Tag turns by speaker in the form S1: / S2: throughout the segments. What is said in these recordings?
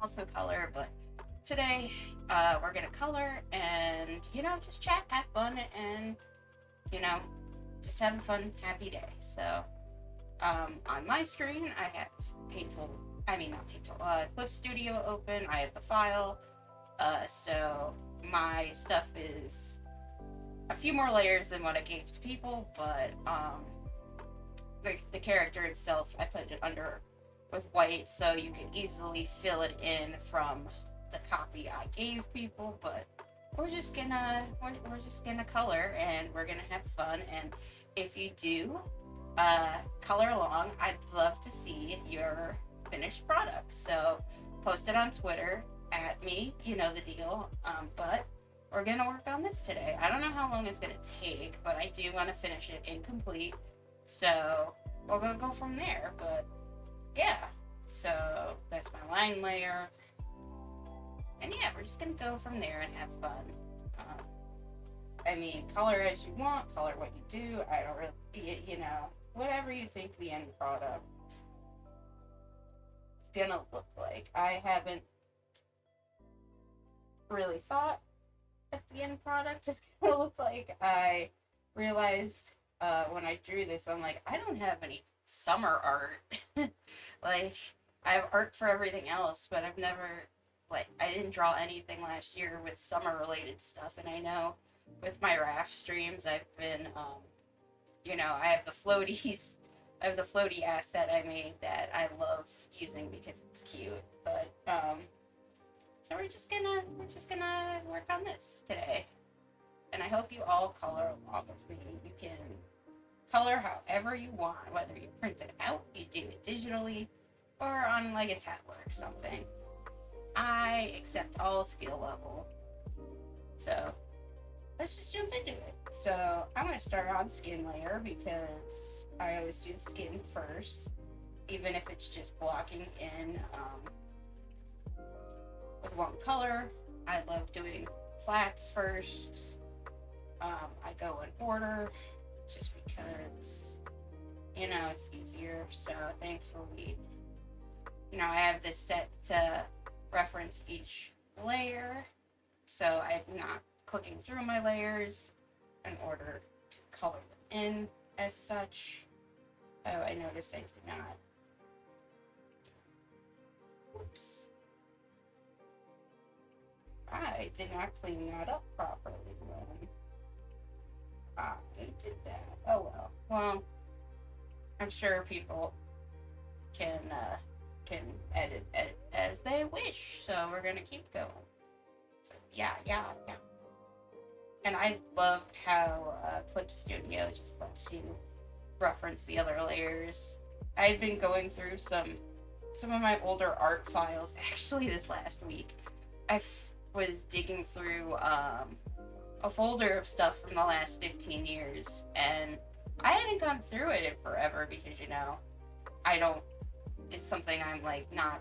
S1: also color, but today we're gonna color and just chat, have fun, and you know just have a fun, happy day. So on my screen, I have Paint Tool. I mean, not Paint Tool. Clip Studio open. I have the file. So my stuff is a few more layers than what I gave to people, but the character itself, I put it under with white, so you can easily fill it in from the copy I gave people. But we're just gonna color and we're gonna have fun. And if you do color along, I'd love to see your finished product. So post it on Twitter at me. You know the deal. But we're gonna work on this today. I don't know how long it's gonna take, but I do want to finish it incomplete. So we're gonna go from there. But yeah, so that's my line layer, and yeah, we're just gonna go from there and have fun. Um, I mean, color as you want, color what you do. I don't really, whatever you think the end product is gonna look like. I haven't really thought of the end product is gonna look like. I realized when I drew this, I'm like, I don't have any summer art. Like, I have art for everything else, but I've never, like, I didn't draw anything last year with summer related stuff. And I know with my raft streams, I've been, I have the floaties. I have the floaty asset I made that I love using because it's cute. But so we're just gonna work on this today, and I hope you all color along with me. You can color however you want, whether you print it out, you do it digitally, or on like a tablet or something. I accept all skill level. So let's just jump into it. So I'm gonna start on skin layer because I always do the skin first, even if it's just blocking in with one color. I love doing flats first. I go in order just because it's easier. So thankfully, I have this set to reference each layer, so I'm not clicking through my layers in order to color them in as such. Oh, I noticed I did not. Oops. I did not clean that up properly when I did that. Oh well. Well, I'm sure people can edit as they wish. So we're gonna keep going. So yeah. And I love how Clip Studio just lets you reference the other layers. I'd been going through some of my older art files actually this last week. Was digging through a folder of stuff from the last 15 years, and I hadn't gone through it in forever because I don't. It's something I'm like not.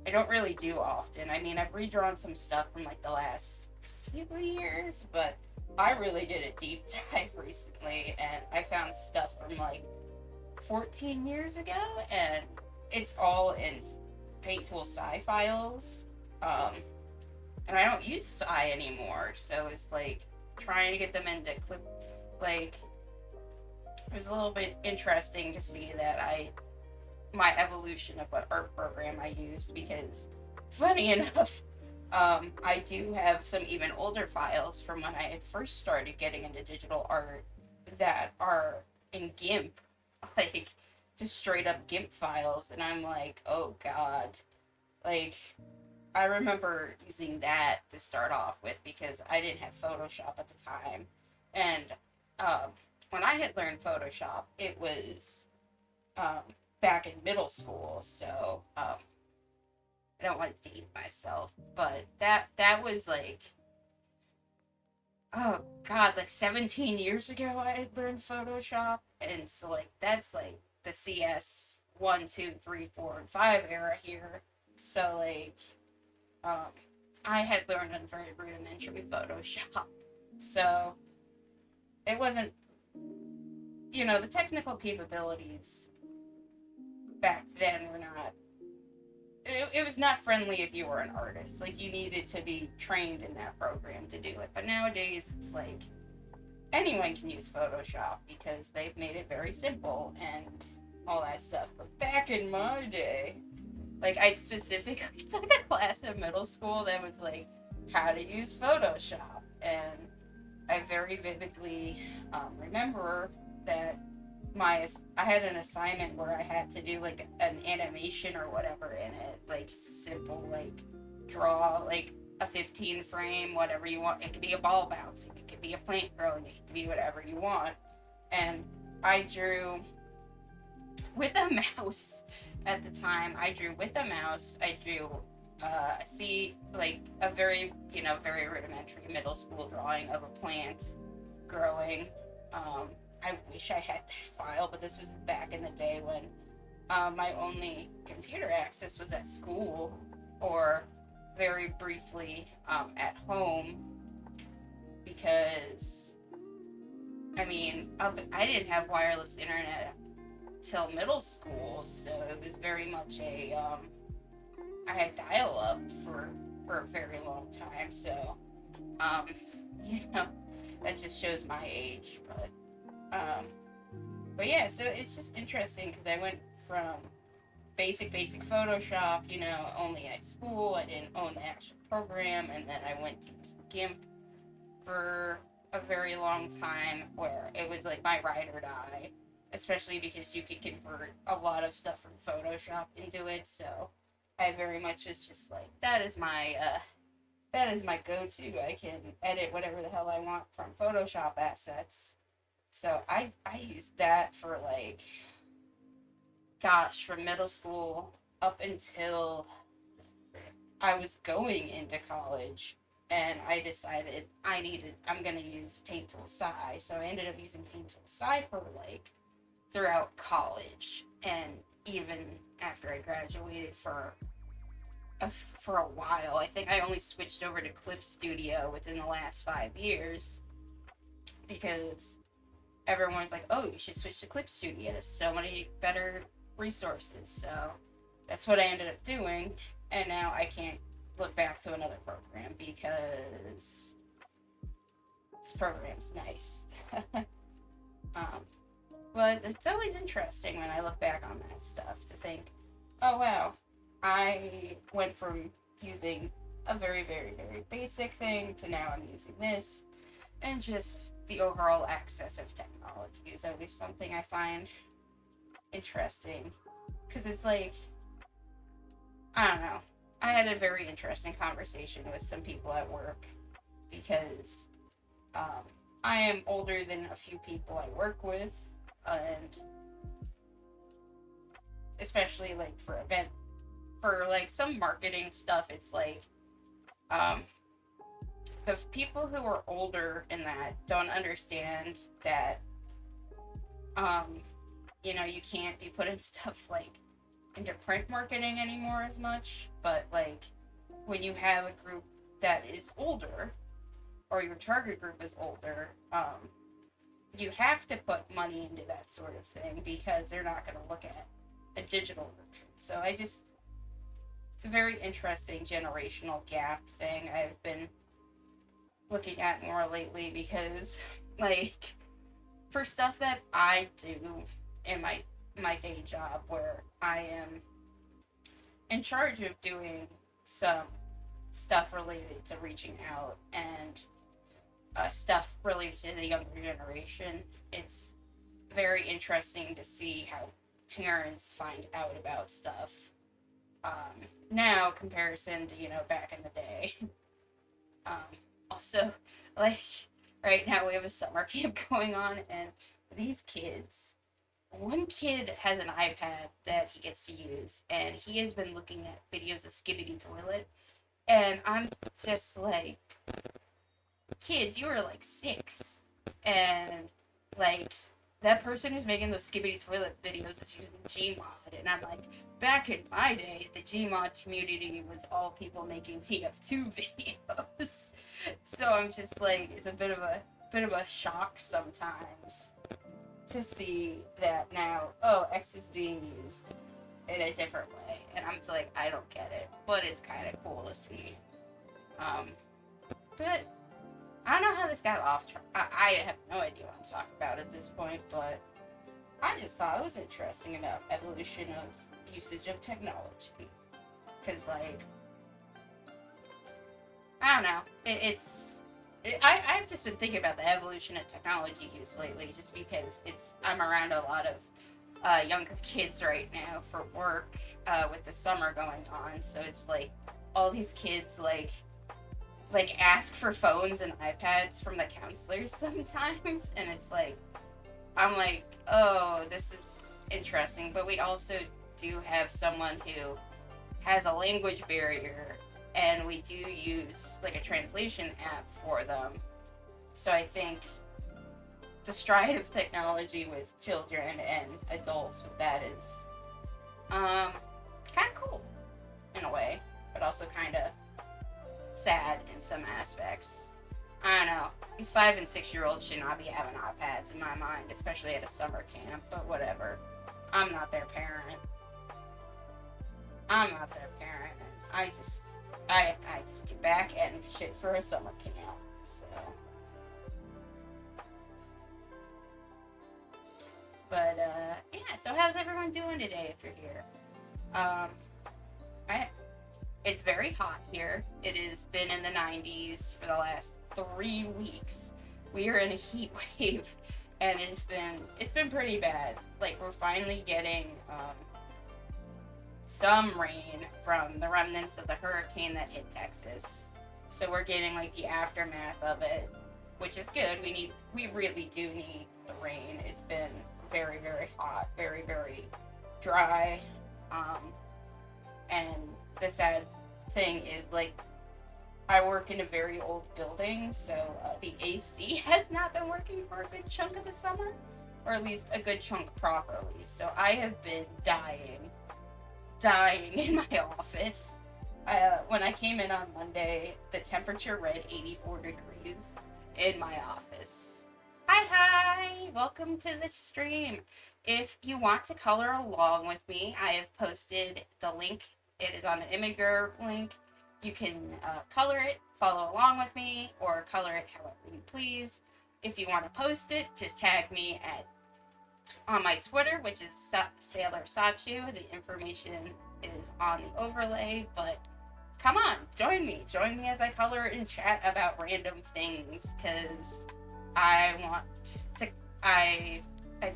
S1: I don't really do often. I mean, I've redrawn some stuff from like the last few years, but I really did a deep dive recently, and I found stuff from like 14 years ago, and it's all in Paint Tool Sci files. And I don't use Sci anymore, so it's like trying to get them into Clip. Like, it was a little bit interesting to see that my evolution of what art program I used, because funny enough, I do have some even older files from when I had first started getting into digital art that are in GIMP, like just straight up GIMP files, and I'm like, oh god, like I remember using that to start off with because I didn't have Photoshop at the time, and um, when I had learned Photoshop, it was um, back in middle school, so I don't want to date myself, but that was like, oh god, like 17 years ago I had learned Photoshop, and so like that's like the CS 1, 2, 3, 4, and 5 era here. So like, um, I had learned on very rudimentary Photoshop, so it wasn't, the technical capabilities back then were not. it was not friendly if you were an artist. Like, you needed to be trained in that program to do it. But nowadays, it's like anyone can use Photoshop because they've made it very simple and all that stuff. But back in my day, like, I specifically took a class in middle school that was like how to use Photoshop, and I very vividly remember that I had an assignment where I had to do like an animation or whatever in it, like just a simple like draw like a 15 frame, whatever you want. It could be a ball bouncing, it could be a plant growing, it could be whatever you want. And I drew with a mouse at the time. I drew with a mouse. I drew see like a very very rudimentary middle school drawing of a plant growing. I wish I had that file, but this was back in the day when my only computer access was at school or very briefly at home, because I mean I didn't have wireless internet till middle school, so it was very much a I had dial-up for a very long time, so you know, that just shows my age. But yeah, so it's just interesting because I went from basic Photoshop, only at school. I didn't own the actual program, and then I went to use GIMP for a very long time, where it was like my ride or die, especially because you could convert a lot of stuff from Photoshop into it. So I very much was just like, that is my go-to. I can edit whatever the hell I want from Photoshop assets. So I used that for like, gosh, from middle school up until I was going into college, and I decided I'm gonna use Paint Tool Sci. So I ended up using Paint Tool Sci for like throughout college, and even after I graduated for a while. I think I only switched over to Clip Studio within the last 5 years, because everyone was like, oh, you should switch to Clip Studio. There's so many better resources. So that's what I ended up doing. And now I can't look back to another program because this program's nice. But it's always interesting when I look back on that stuff to think, oh, wow, I went from using a very, very, very basic thing to now I'm using this. And just the overall access of technology is always something I find interesting. Because it's like, I don't know. I had a very interesting conversation with some people at work, because I am older than a few people I work with, and especially like for like some marketing stuff, it's like the people who are older in that don't understand that you can't be putting stuff like into print marketing anymore as much. But like, when you have a group that is older, or your target group is older, you have to put money into that sort of thing, because they're not going to look at a digital version. So it's a very interesting generational gap thing I've been looking at more lately, because like, for stuff that I do in my day job, where I am in charge of doing some stuff related to reaching out and stuff related to the younger generation, it's very interesting to see how parents find out about stuff now, comparison to back in the day. Also, like, right now we have a summer camp going on, and these kids, one kid has an iPad that he gets to use, and he has been looking at videos of Skibbity Toilet, and I'm just like, kid, you were like 6, and like, that person who's making those Skibbity Toilet videos is using Gmod, and I'm like, back in my day, the Gmod community was all people making TF2 videos. So I'm just like, it's a bit of a shock sometimes to see that now, oh, X is being used. in a different way. And I'm just like, I don't get it, but it's kind of cool to see. But I don't know how this got off track. I have no idea what I'm talking about at this point, but I just thought it was interesting about evolution of usage of technology. Because, like, I don't know. I've just been thinking about the evolution of technology use lately, just because I'm around a lot of younger kids right now for work with the summer going on. So it's like all these kids like ask for phones and iPads from the counselors sometimes, and it's like I'm like, oh, this is interesting. But we also do have someone who has a language barrier, and we do use like a translation app for them. So I think the stride of technology with children and adults with that is kind of cool in a way, but also kind of sad in some aspects. I don't know. These 5 and 6-year-olds should not be having iPads in my mind, especially at a summer camp, but whatever. I'm not their parent. I just do back end shit for a summer camp. So, but yeah. So how's everyone doing today? If you're here, um, I it's very hot here. It has been in the 90s for the last 3 weeks. We are in a heat wave, and it's been pretty bad. Like we're finally getting some rain from the remnants of the hurricane that hit Texas. So we're getting like the aftermath of it, which is good. We really do need the rain. It's been very, very hot, very, very dry. And the sad thing is, like, I work in a very old building, so the AC has not been working for a good chunk of the summer, or at least a good chunk properly. So I have been dying in my office. When I came in on Monday, the temperature read 84 degrees in my office. Hi! Welcome to the stream. If you want to color along with me, I have posted the link. It is on the Imgur link. You can color it, follow along with me, or color it however you please. If you want to post it, just tag me on my Twitter, which is Sailor Sachu. The information is on the overlay, but come on, join me as I color and chat about random things, because I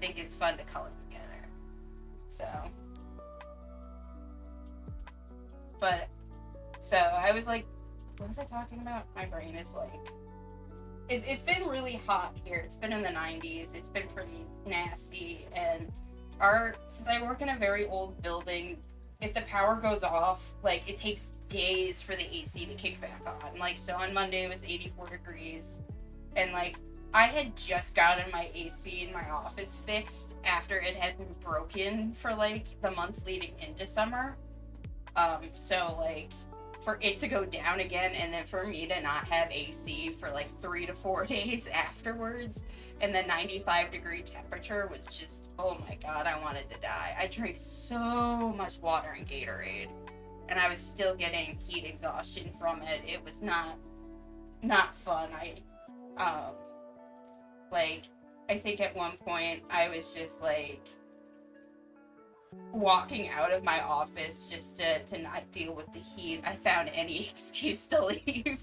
S1: think it's fun to color together. So, so I was like, what was I talking about? My brain is like, it's been really hot here. It's been in the 90s. It's been pretty nasty. And since I work in a very old building, if the power goes off, like, it takes days for the AC to kick back on. Like, so on Monday it was 84 degrees. And, like, I had just gotten my AC in my office fixed after it had been broken for, like, the month leading into summer. So, like, for it to go down again, and then for me to not have AC for like 3 to 4 days afterwards, and the 95-degree temperature was just, oh my god, I wanted to die. I drank so much water and Gatorade, and I was still getting heat exhaustion from it. It was not fun. I think at one point I was just like walking out of my office just to not deal with the heat. I found any excuse to leave.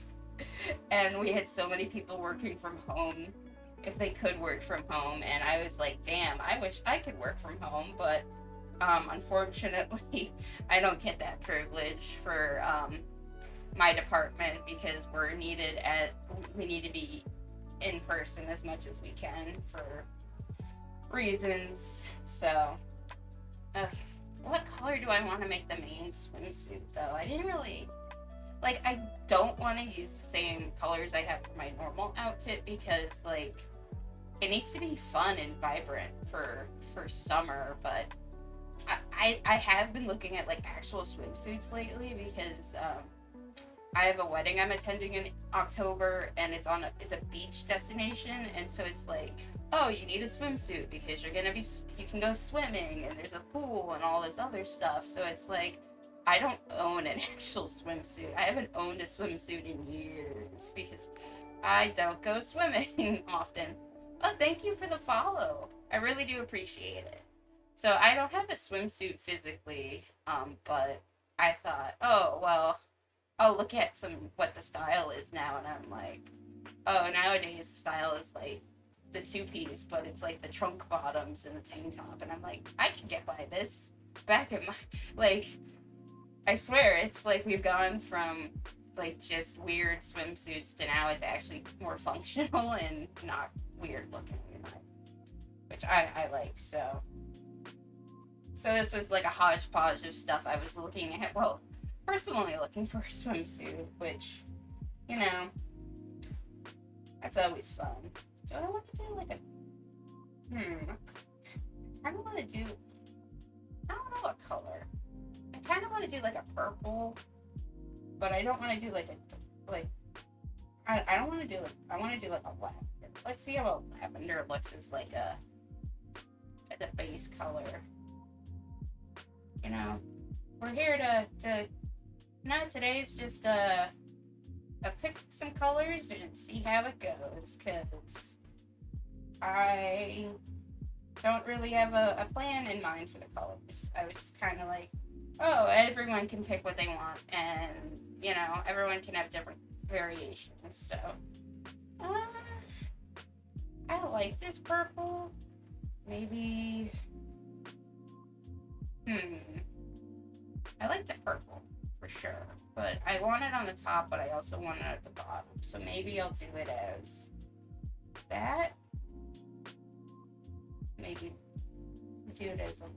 S1: And we had so many people working from home, if they could work from home, and I was like, damn, I wish I could work from home, but unfortunately I don't get that privilege for my department, because we need to be in person as much as we can for reasons. So okay, what color do I want to make the main swimsuit, though? I didn't really, like, I don't want to use the same colors I have for my normal outfit, because, like, it needs to be fun and vibrant for summer, but I have been looking at, like, actual swimsuits lately, because I have a wedding I'm attending in October, and it's a beach destination, and so it's, like, oh, you need a swimsuit because you can go swimming and there's a pool and all this other stuff. So it's like, I don't own an actual swimsuit. I haven't owned a swimsuit in years because I don't go swimming often. Oh, thank you for the follow. I really do appreciate it. So I don't have a swimsuit physically, but I thought, oh well, I'll look at what the style is now, and I'm like, oh, nowadays the style is like the two piece, but it's like the trunk bottoms and the tank top, and I'm like, I can get by this. Back in my like, I swear it's like we've gone from like just weird swimsuits to now it's actually more functional and not weird looking, which I like. So this was like a hodgepodge of stuff I was looking at. Well, personally looking for a swimsuit, which, you know, that's always fun. Do I want to do like I kind of want to do, I don't know what color. I kind of want to do like a purple, but I don't want to do like, I don't want to do, I want to do like a lavender. Let's see how a lavender looks as like as a base color. You know, we're here to no, today's just pick some colors and see how it goes, because I don't really have a plan in mind for the colors. I was just kind of like, oh, everyone can pick what they want, and you know, everyone can have different variations. So I like this purple. Maybe I like the purple for sure, but I want it on the top, but I also want it at the bottom. So maybe I'll do it as that. Maybe do it as like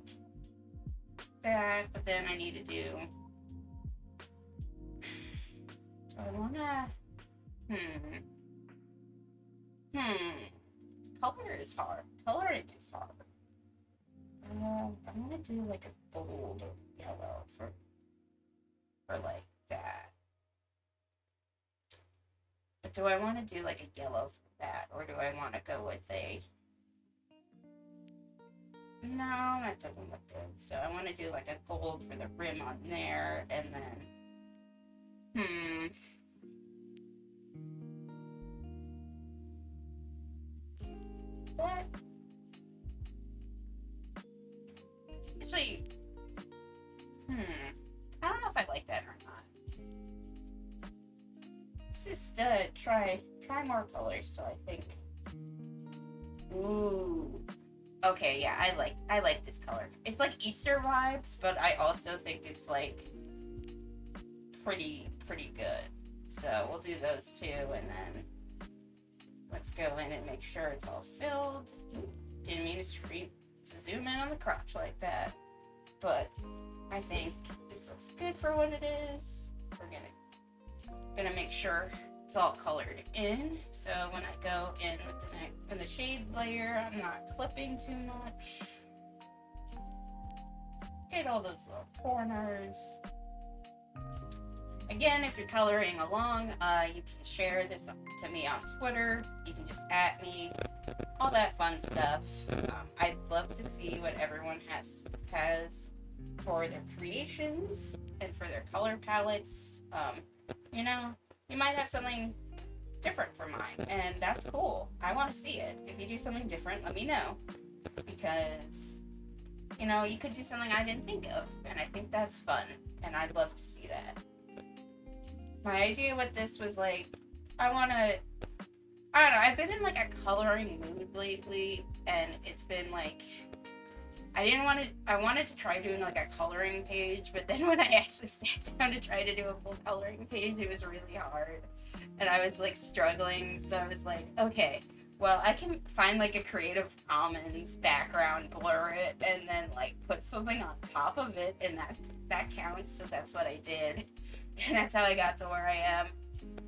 S1: that, but then I need to do. Do I wanna? Color is hard. Coloring is hard. I'm gonna do like a gold or yellow for like that. But do I want to do like a yellow for that, or do I want to go with a? No, that doesn't look good. So I want to do like a gold for the rim on there, and then that actually I don't know if I like that or not. Let's just try more colors. So I think. Ooh. Okay, yeah, I like this color. It's like Easter vibes, but I also think it's like pretty good. So we'll do those two, and then let's go in and make sure it's all filled. Didn't mean to zoom in on the crotch like that, but I think this looks good for what it is. We're gonna make sure it's all colored in, so when I go in with the shade layer, I'm not clipping too much. Get all those little corners. Again, if you're coloring along, you can share this to me on Twitter. You can just @ me, all that fun stuff. I'd love to see what everyone has for their creations and for their color palettes. You know, you might have something different from mine, and that's cool. I want to see it. If you do something different, let me know, because you know, you could do something I didn't think of, and I think that's fun, and I'd love to see that. My idea with this was like, I don't know, I've been in like a coloring mood lately, and it's been like, I wanted to try doing like a coloring page, but then when I actually sat down to try to do a full coloring page, it was really hard, and I was like struggling, so I was like, okay, well, I can find like a Creative Commons background, blur it, and then like put something on top of it, and that counts, so that's what I did. And that's how I got to where I am.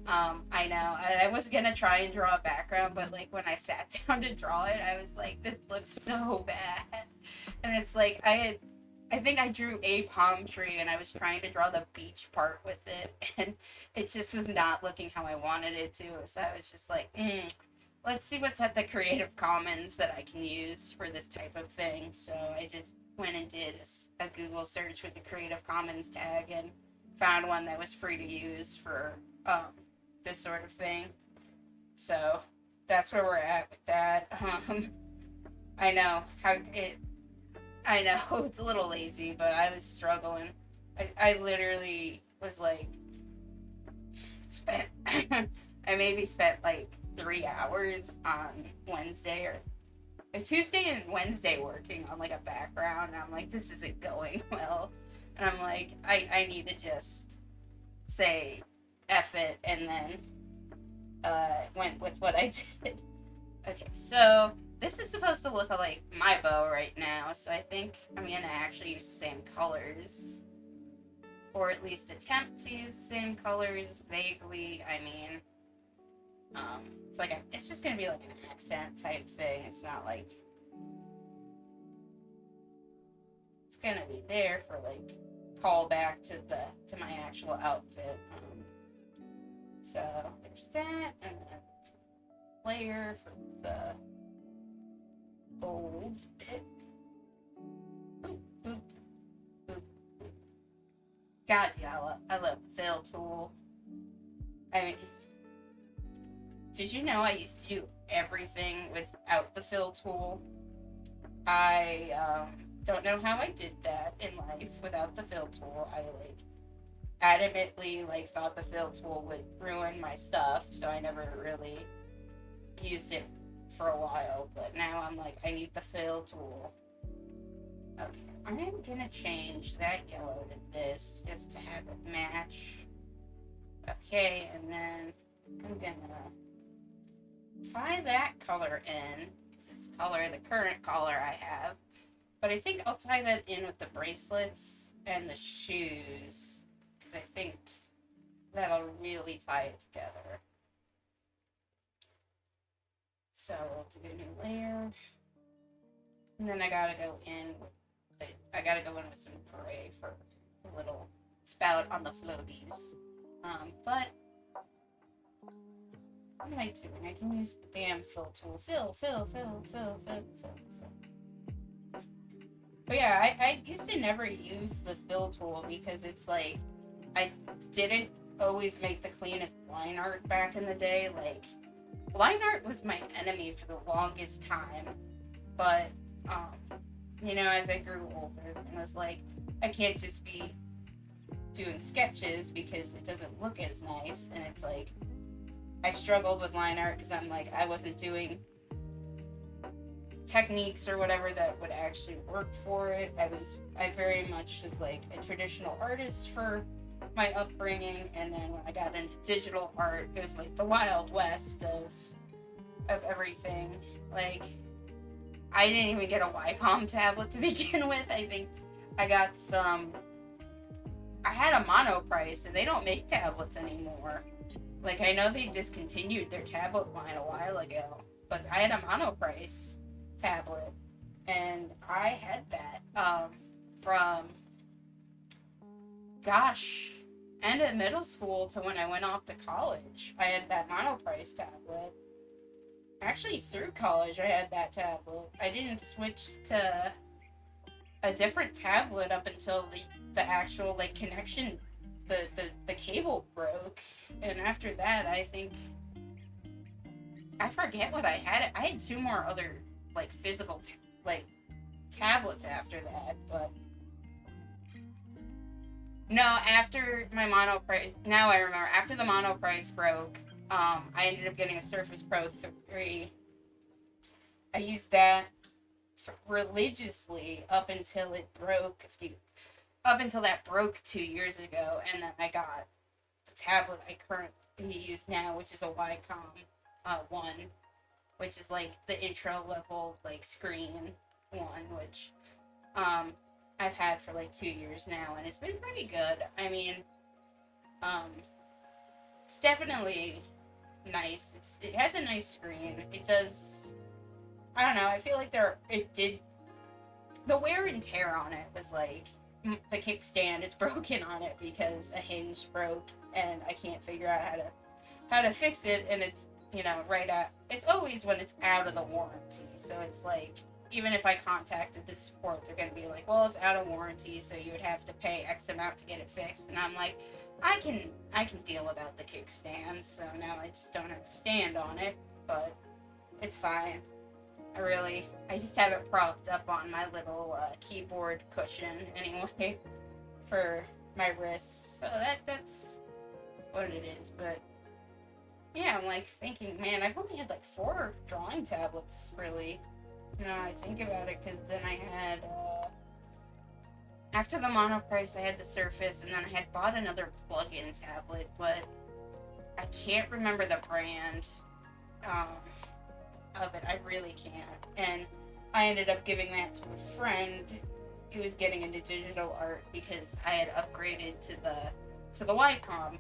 S1: I know. I was gonna try and draw a background, but like when I sat down to draw it, I was like, this looks so bad. And it's like I think I drew a palm tree, and I was trying to draw the beach part with it, and it just was not looking how I wanted it to. So I was just like, let's see what's at the Creative Commons that I can use for this type of thing. So I just went and did a Google search with the Creative Commons tag and found one that was free to use for this sort of thing. So that's where we're at with that. I know how it. I know it's a little lazy, but I was struggling. I literally was like spent. I maybe spent like 3 hours on Wednesday or Tuesday and Wednesday working on like a background. And I'm like, this isn't going well. And I'm like, I need to just say F it, and then went with what I did. Okay, so this is supposed to look like my bow right now, so I think I'm gonna actually use the same colors. Or at least attempt to use the same colors vaguely. I mean, it's just gonna be like an accent type thing. It's not like it's gonna be there for like callback to my actual outfit. So there's that, and then layer for the gold bit. Boop boop boop boop. God, yeah, I love the fill tool. I mean, did you know I used to do everything without the fill tool? I don't know how I did that in life without the fill tool. I like adamantly like thought the fill tool would ruin my stuff, so I never really used it for a while. But now I'm like, I need the fill tool. Okay, I'm gonna change that yellow to this just to have it match. Okay, and then I'm gonna tie that color in. This is the current color I have. But I think I'll tie that in with the bracelets and the shoes, because I think that'll really tie it together. So we'll do a new layer. And then I gotta go in with some gray for the little spout on the floaties. But what am I doing? I can use the damn fill tool. Fill. But yeah, I used to never use the fill tool because it's like I didn't always make the cleanest line art back in the day. Like, line art was my enemy for the longest time. But as I grew older, and was like, I can't just be doing sketches because it doesn't look as nice. And it's like, I struggled with line art because I'm like, I wasn't doing techniques or whatever that would actually work for it. I very much was like a traditional artist for my upbringing, and then when I got into digital art, it was like the Wild West of everything. Like, I didn't even get a Wacom tablet to begin with. I think I got I had a Monoprice, and they don't make tablets anymore. Like, I know they discontinued their tablet line a while ago, but I had a Monoprice tablet, and I had that from, end of middle school to when I went off to college. I had that Monoprice tablet. Actually, through college, I had that tablet. I didn't switch to a different tablet up until the actual like connection, the cable broke, and after that, I think I forget what I had. I had two more other like physical tablets after that, but no, after my Monoprice. Now I remember. After the Monoprice broke, I ended up getting a Surface Pro 3. I used that religiously up until it broke. Up until that broke 2 years ago, and then I got the tablet I currently use now, which is a Wacom 1, which is like the intro level like screen one, which I've had for like 2 years now, and it's been pretty good. I mean, it's definitely nice. It has a nice screen. It does. I don't know. I feel like the wear and tear on it was like the kickstand is broken on it because a hinge broke, and I can't figure out how to fix it. And you know, right at, it's always when it's out of the warranty. So it's like, even if I contacted the support, they're going to be like, well, it's out of warranty, so you would have to pay X amount to get it fixed. And I'm like, I can deal without the kickstand, so now I just don't have to stand on it, but it's fine. I just have it propped up on my little keyboard cushion anyway for my wrists, so that's what it is. But yeah, I'm like thinking, man, I've only had like 4 drawing tablets, really. You know, I think about it, because then I had, after the Mono price, I had the Surface, and then I had bought another plug-in tablet, but I can't remember the brand of it. I really can't. And I ended up giving that to a friend who was getting into digital art, because I had upgraded to the Wacom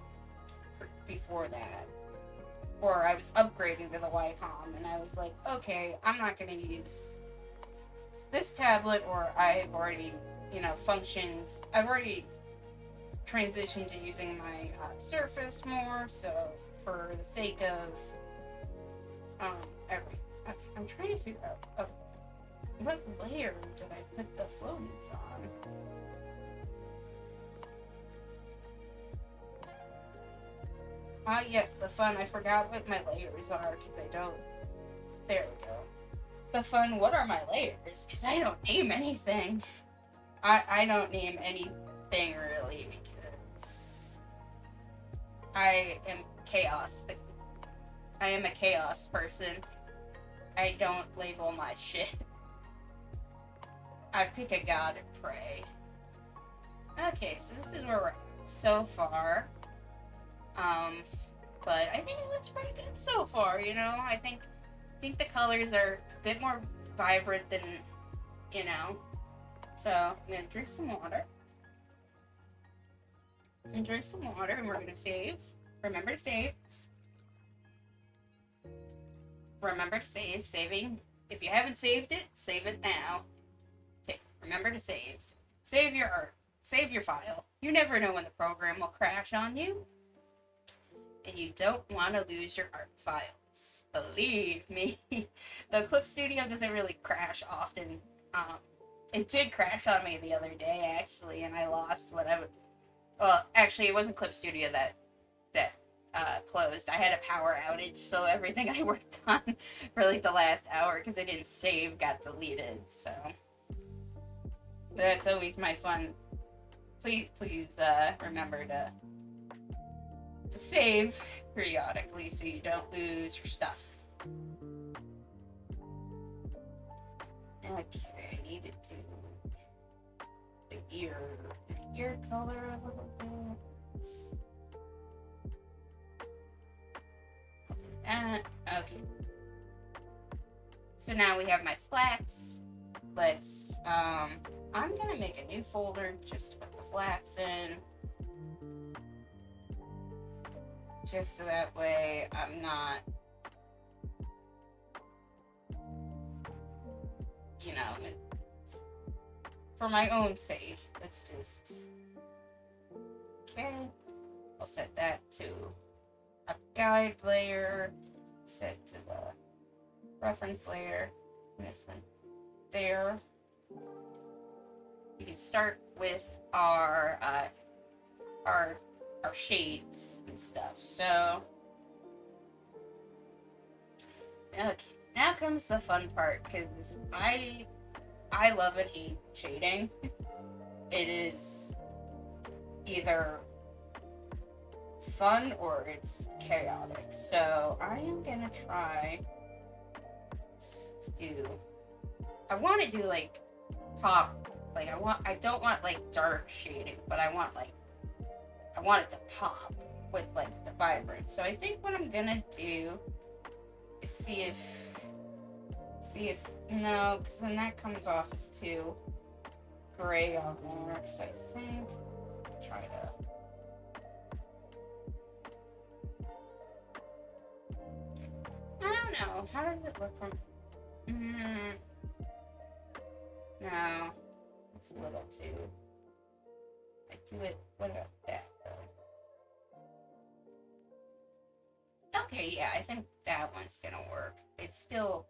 S1: before that. Or I was upgrading to the Wacom, and I was like, okay, I'm not going to use this tablet, or I've already, you know, I've already transitioned to using my Surface more, so for the sake of I'm trying to figure out what layer did I put the floaties on. Yes, the fun. I forgot what my layers are, because I don't. There we go. The fun, what are my layers? Because I don't name anything. I don't name anything, really, because I am chaos. I am a chaos person. I don't label my shit. I pick a god and pray. Okay, so this is where we're at so far. But I think it looks pretty good so far, you know? I think the colors are a bit more vibrant than, you know. So, I'm gonna drink some water. And we're gonna save. Remember to save. Remember to save. Saving. If you haven't saved it, save it now. Okay, remember to save. Save your art. Save your file. You never know when the program will crash on you. And you don't want to lose your art files. Believe me. The Clip Studio doesn't really crash often. It did crash on me the other day, actually, and I lost what I would... Well, actually, it wasn't Clip Studio that closed. I had a power outage, so everything I worked on for like the last hour, because I didn't save, got deleted, so... That's always my fun. Please remember to save periodically so you don't lose your stuff. Okay, I need to do the ear color a little bit. Okay. So now we have my flats. Let's, I'm gonna make a new folder just to put the flats in. Just so that way I'm not, you know, for my own sake. Let's just, okay, I'll set that to a guide layer, set to the reference layer, different there. We can start with our shades and stuff. So, okay, now comes the fun part, because I love and hate shading. It is either fun or it's chaotic. So I am gonna try to do. I want to do like pop. Like I don't want like dark shading, but I want it to pop with like the vibrance. So I think what I'm gonna do is see if no, because then that comes off as too gray on there. So I think try to. I don't know. How does it look from? No, it's a little too. I do it. What about that though? Okay, yeah, I think that one's gonna work. It still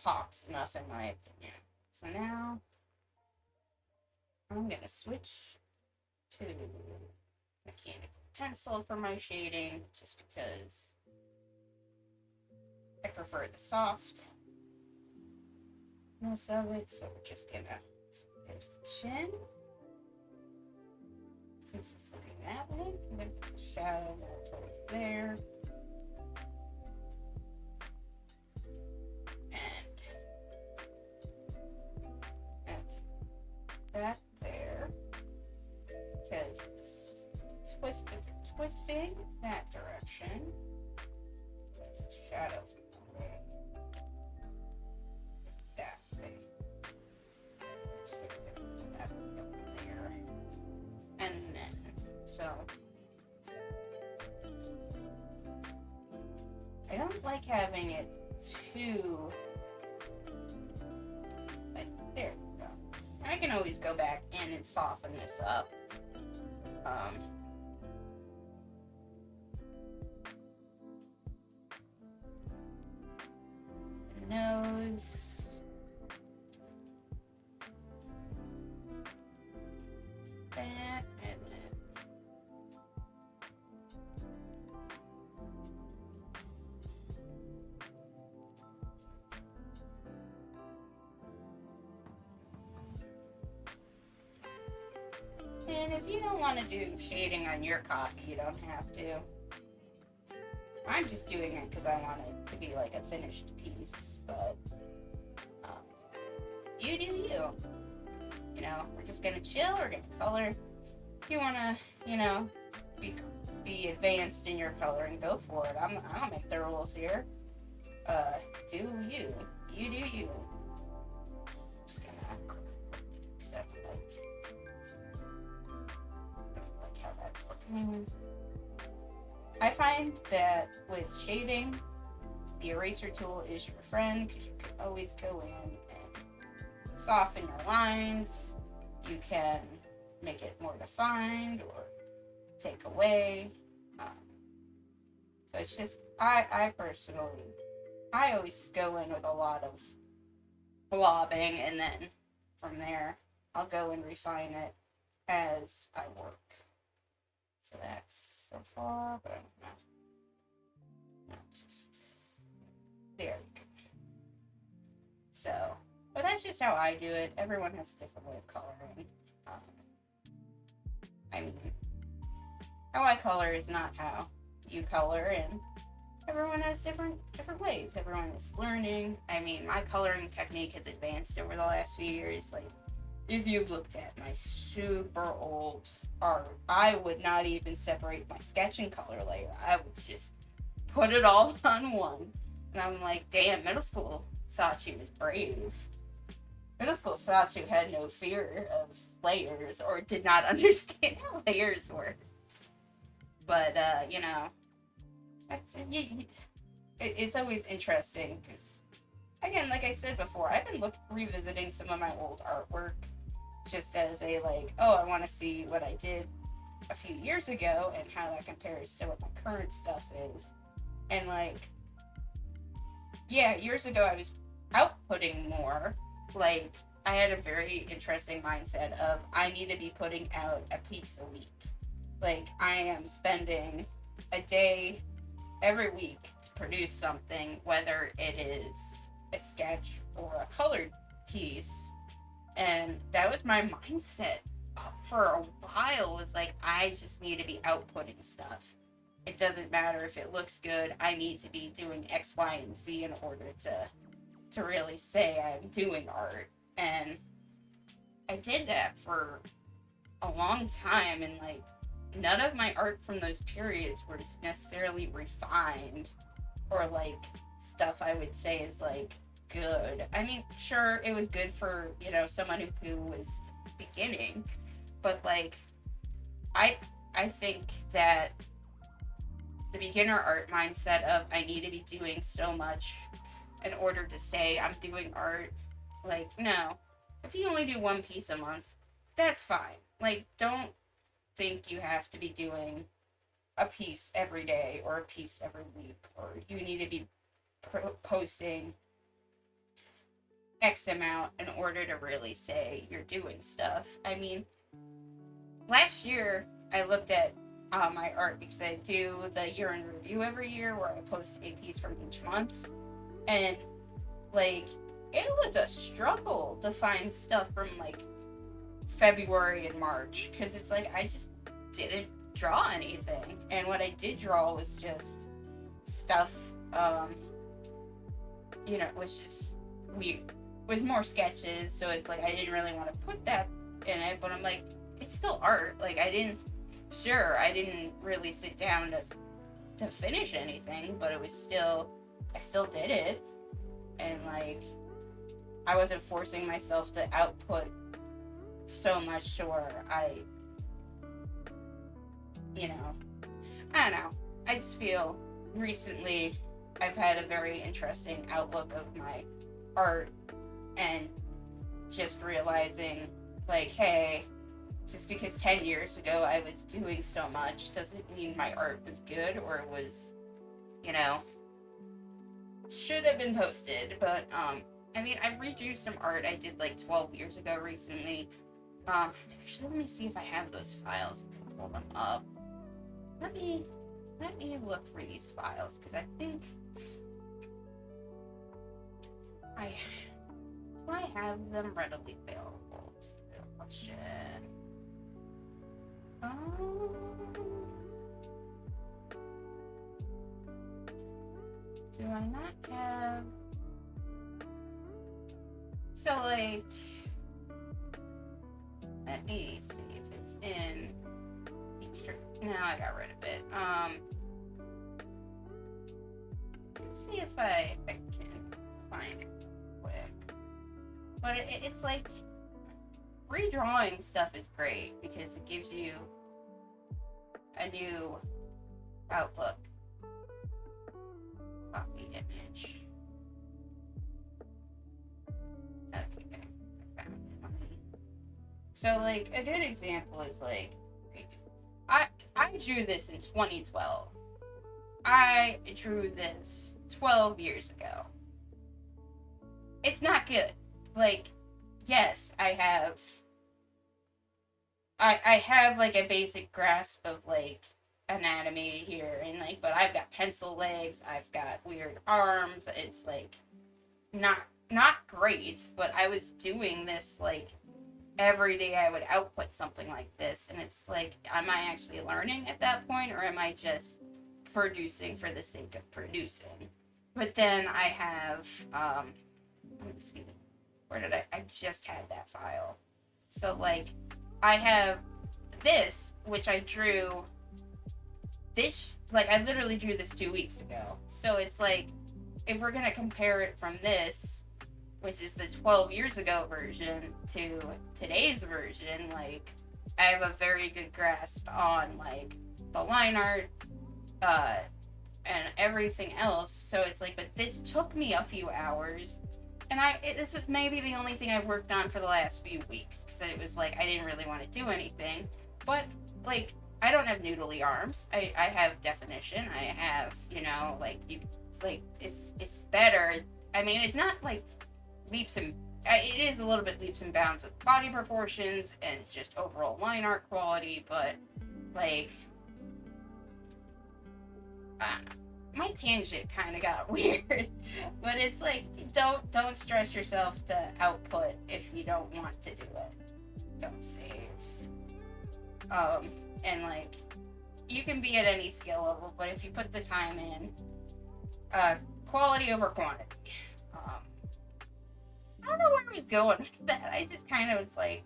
S1: pops enough in my opinion. So now I'm gonna switch to mechanical pencil for my shading, just because I prefer the softness of it. So we're just gonna, there's the chin. Since it's looking that way, I'm gonna put the shadow more towards there. And that there. Because if it's twisting that direction, the shadows away that way. Just gonna put that there. And then, so I don't like having it too, like, there we go. And I can always go back in and soften this up. Nose. That, and then and if you don't want to do shading on your copy, you don't have to. I'm just doing it because I want it to be like a finished piece, but you do you. You know, we're just gonna chill, we're gonna color. If you wanna, you know, be advanced in your coloring, go for it. I don't make the rules here. Do you. You do you. Just gonna accept like how that's looking. I find that with shading, the eraser tool is your friend because you can always go in and soften your lines. You can make it more defined or take away. So it's just, I personally, I always just go in with a lot of blobbing, and then from there, I'll go and refine it as I work. So that's so far, but I don't know. Not just there we go. So, but that's just how I do it. Everyone has a different way of coloring. I mean, how I color is not how you color, and everyone has different ways. Everyone is learning. I mean, my coloring technique has advanced over the last few years. Like, if you've looked at my super old art, I would not even separate my sketch and color layer. I would just put it all on one. And I'm like, damn, middle school Sachi was brave. Middle school Sachi had no fear of layers or did not understand how layers worked. But, you know, it's always interesting because, again, like I said before, I've been revisiting some of my old artwork just as a, like, oh, I want to see what I did a few years ago and how that compares to what my current stuff is. And, like, yeah, years ago I was outputting more. Like, I had a very interesting mindset of I need to be putting out a piece a week. Like, I am spending a day every week to produce something, whether it is a sketch or a colored piece. And that was my mindset for a while, was like, I just need to be outputting stuff. It doesn't matter if it looks good. I need to be doing X, Y, and Z in order to really say I'm doing art. And I did that for a long time, and like, none of my art from those periods was necessarily refined or like stuff I would say is like good. I mean, sure, it was good for, you know, someone who was beginning, but like, I think that the beginner art mindset of I need to be doing so much in order to say I'm doing art, like, no. If you only do one piece a month, that's fine. Like, don't think you have to be doing a piece every day or a piece every week, or you need to be posting X amount in order to really say you're doing stuff. I mean, last year I looked at my art because I do the year in review every year where I post a piece from each month. And, like, it was a struggle to find stuff from, like, February and March because it's like I just didn't draw anything. And what I did draw was just stuff, was just weird. Was more sketches, so it's like I didn't really want to put that in it, but I'm like, it's still art. Like, I didn't really sit down to finish anything, but I still did it. And, like, I wasn't forcing myself to output so much to where I don't know. I just feel recently I've had a very interesting outlook of my art, and just realizing, like, hey, just because 10 years ago I was doing so much doesn't mean my art was good or it was, should have been posted. But, I mean, I redrew some art I did like 12 years ago recently. Actually, let me see if I have those files. I can pull them up. Let me look for these files, because I think do I have them readily available? It's the real question. Do I not have? So, like, let me see if it's in Feature. No, I got rid of it. Let's see if I can find it quick. But it's like, redrawing stuff is great because it gives you a new outlook. Copy image. Okay, I found it. So, like, a good example is, like, I drew this in 2012. I drew this 12 years ago. It's not good. Like, yes, I have like a basic grasp of, like, anatomy here, and, like, but I've got pencil legs, I've got weird arms. It's like not great, but I was doing this, like, every day I would output something like this, and it's like, am I actually learning at that point, or am I just producing for the sake of producing? But then I have let me see, where did I just had that file. So, like, I have this, which I drew this, like, I literally drew this 2 weeks ago. So it's like, if we're gonna compare it from this, which is the 12 years ago version, to today's version, like, I have a very good grasp on, like, the line art, and everything else. So it's like, but this took me a few hours, and this was maybe the only thing I worked on for the last few weeks, because it was like, I didn't really want to do anything. But, like, I don't have noodly arms. I have definition. I have, it's better. I mean, it's not like leaps and it is a little bit leaps and bounds with body proportions and just overall line art quality, but, like, my tangent kind of got weird. But it's like, don't stress yourself to output if you don't want to do it. Don't save. And, like, you can be at any skill level, but if you put the time in, quality over quantity. I don't know where I was going with that. I just kind of was like,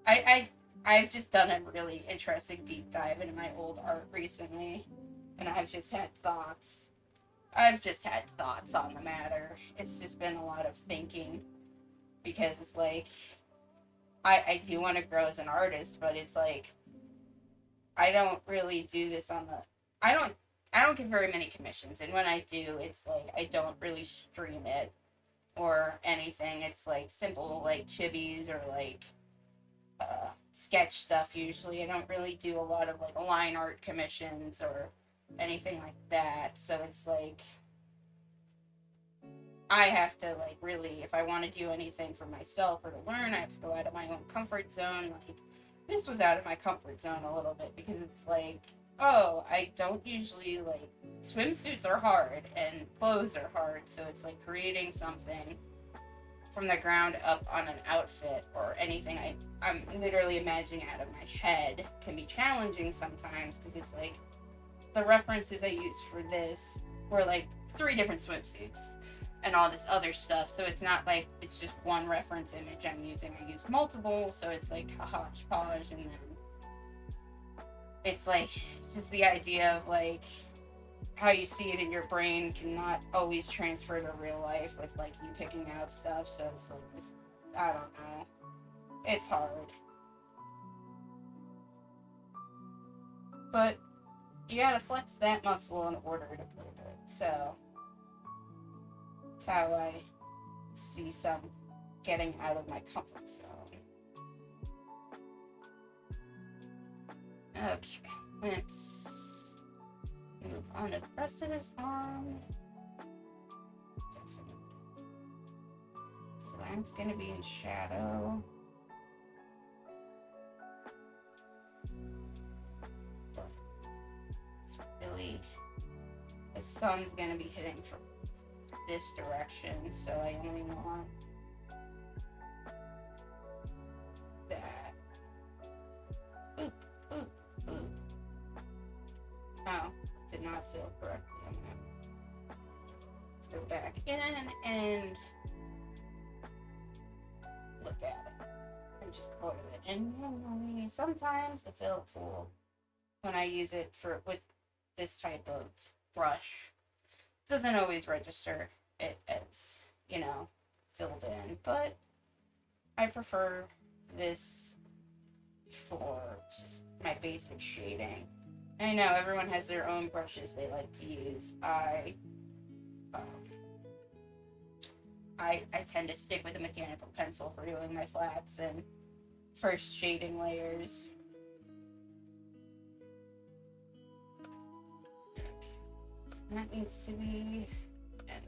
S1: I've just done a really interesting deep dive into my old art recently, and I've just had thoughts. I've just had thoughts on the matter. It's just been a lot of thinking, because, like, I do want to grow as an artist, but it's like, I don't really do this on the, I don't get very many commissions, and when I do, it's like, I don't really stream it or anything. It's like simple, like, chibis, or like sketch stuff usually. I don't really do a lot of like line art commissions or anything like that. So it's like I have to like really, if I want to do anything for myself or to learn, I have to go out of my own comfort zone. Like this was out of my comfort zone a little bit because it's like, oh, I don't usually like swimsuits are hard and clothes are hard, so it's like creating something from the ground up on an outfit or anything I'm literally imagining out of my head can be challenging sometimes because it's like the references I used for this were like 3 different swimsuits and all this other stuff. So it's not like it's just one reference image I'm using. I used multiple, so it's like a hodgepodge, and then it's like it's just the idea of like how you see it in your brain cannot always transfer to real life with like you picking out stuff. So it's like I don't know. It's hard. But you gotta flex that muscle in order to play with it. So that's how I see some getting out of my comfort zone. Okay, let's move on to the rest of this arm. Definitely. So that's gonna be in shadow. It's really, the sun's gonna be hitting from this direction, so I only want that. Boop, boop, boop. Oh, did not feel correctly on that. Let's go back in and look at it and just color it. And sometimes the fill tool, when I use it with this type of brush, doesn't always register it as, filled in, but I prefer this for just my basic shading. I know everyone has their own brushes they like to use. I tend to stick with a mechanical pencil for doing my flats and first shading layers. So that needs to be, and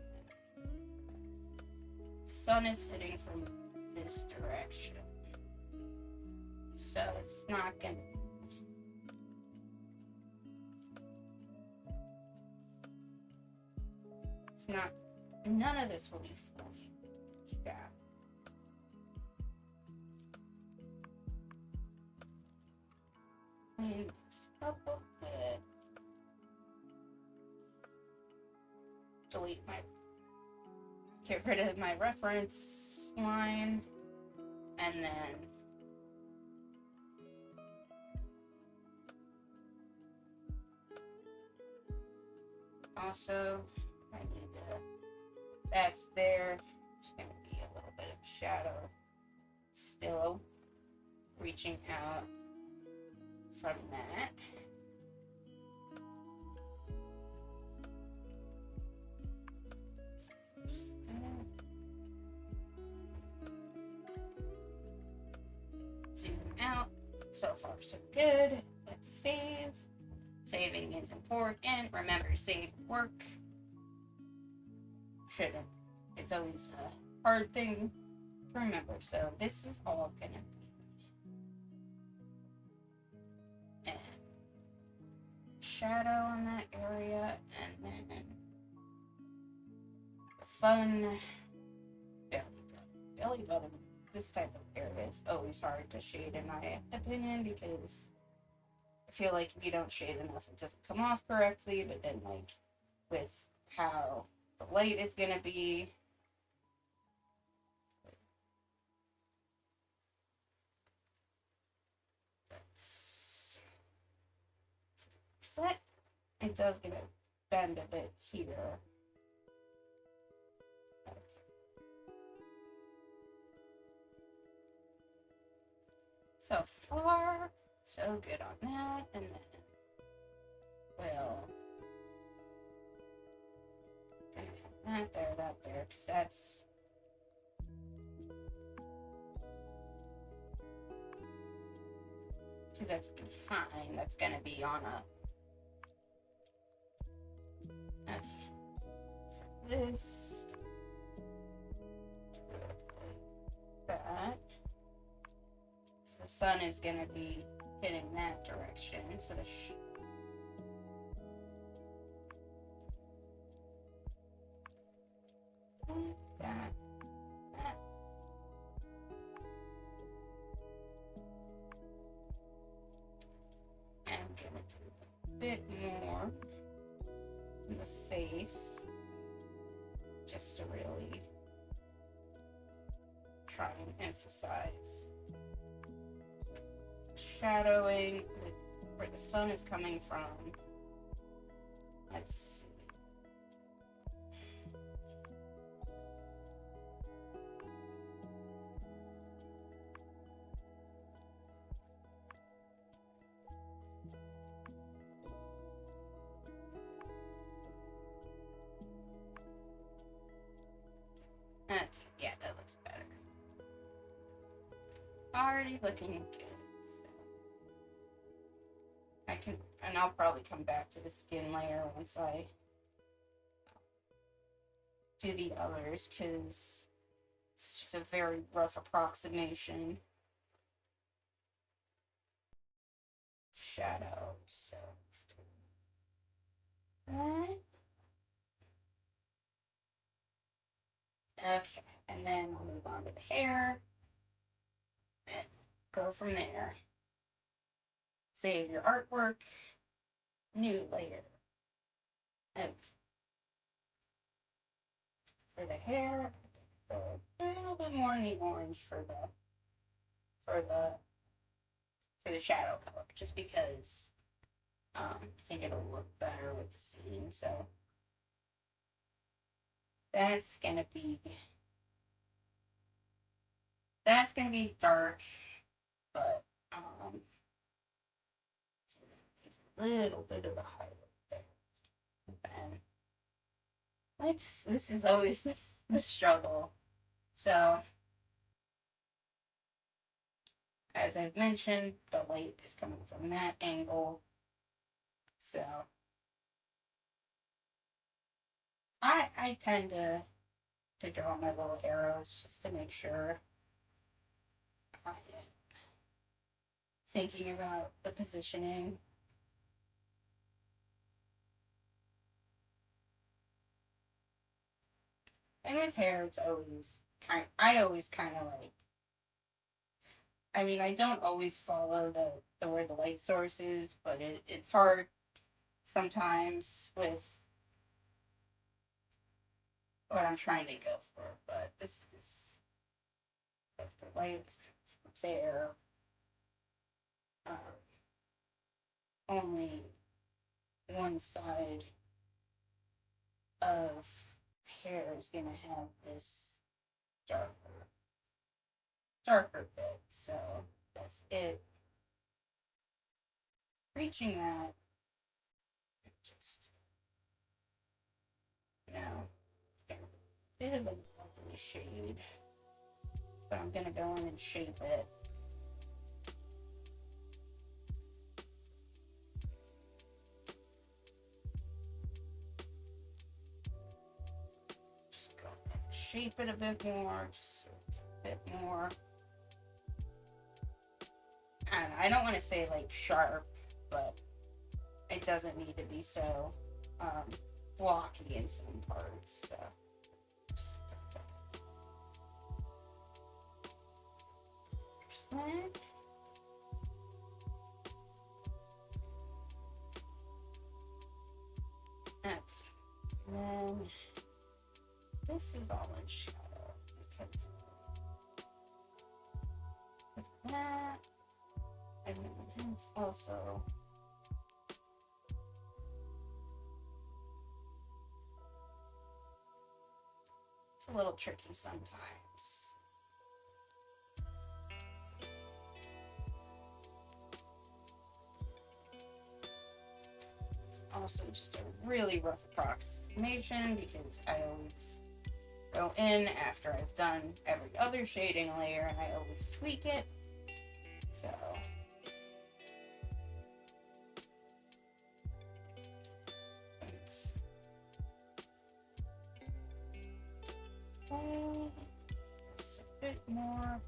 S1: sun is hitting from this direction, so it's not gonna. It's not. None of this will be fully shadow. And just a little bit. Get rid of my reference line, and then also I need to, that's there, it's going to be a little bit of shadow still reaching out from that. Zoom out. So far, so good. Let's save. Saving is important. Remember to save work. Shouldn't. It's always a hard thing to remember. So this is all gonna be and shadow on that area, and then the fun belly button. This type of area is always hard to shade, in my opinion, because I feel like if you don't shade enough, it doesn't come off correctly. But then, like, with how the light is gonna be, that it does gonna bend a bit here. So far, so good on that, and then we'll have that there, because that's because that's behind, that's going to be on a... Okay. For this... That. The sun is going to be hitting that direction, so the... that. I'm gonna do a bit more in the face, just to really try and emphasize shadowing where the sun is coming from. Let's see. Yeah, that looks better. Already looking good. So I can, and I'll probably come back to the skin layer once I do the others, because it's just a very rough approximation. Shadow, so let's do that. Okay, and then we'll move on to the hair and go from there. Save your artwork, new layer. And for the hair, a little bit more in the orange for the shadow color, just because I think it'll look better with the scene. So that's gonna be dark, but a little bit of a highlight there. And then this is always the struggle. So as I've mentioned, the light is coming from that angle. So I tend to draw my little arrows just to make sure I'm thinking about the positioning. And with hair, it's always I always kind of like, I mean, I don't always follow the where the light source is, but it's hard sometimes with what I'm trying to go for. But this is, if the light is there, um, only one side of hair is gonna have this darker bit. So that's it. Reaching that, just, you know, a bit of a lovely shade, but I'm gonna go in and shape it. Just go and shape it a bit more, just so it's a bit more. And I don't want to say like sharp, but it doesn't need to be so blocky in some parts. So just that. Okay. And then this is all in shadow because of that. And then it's also a little tricky sometimes. It's also just a really rough approximation because I always go in after I've done every other shading layer and I always tweak it. So more.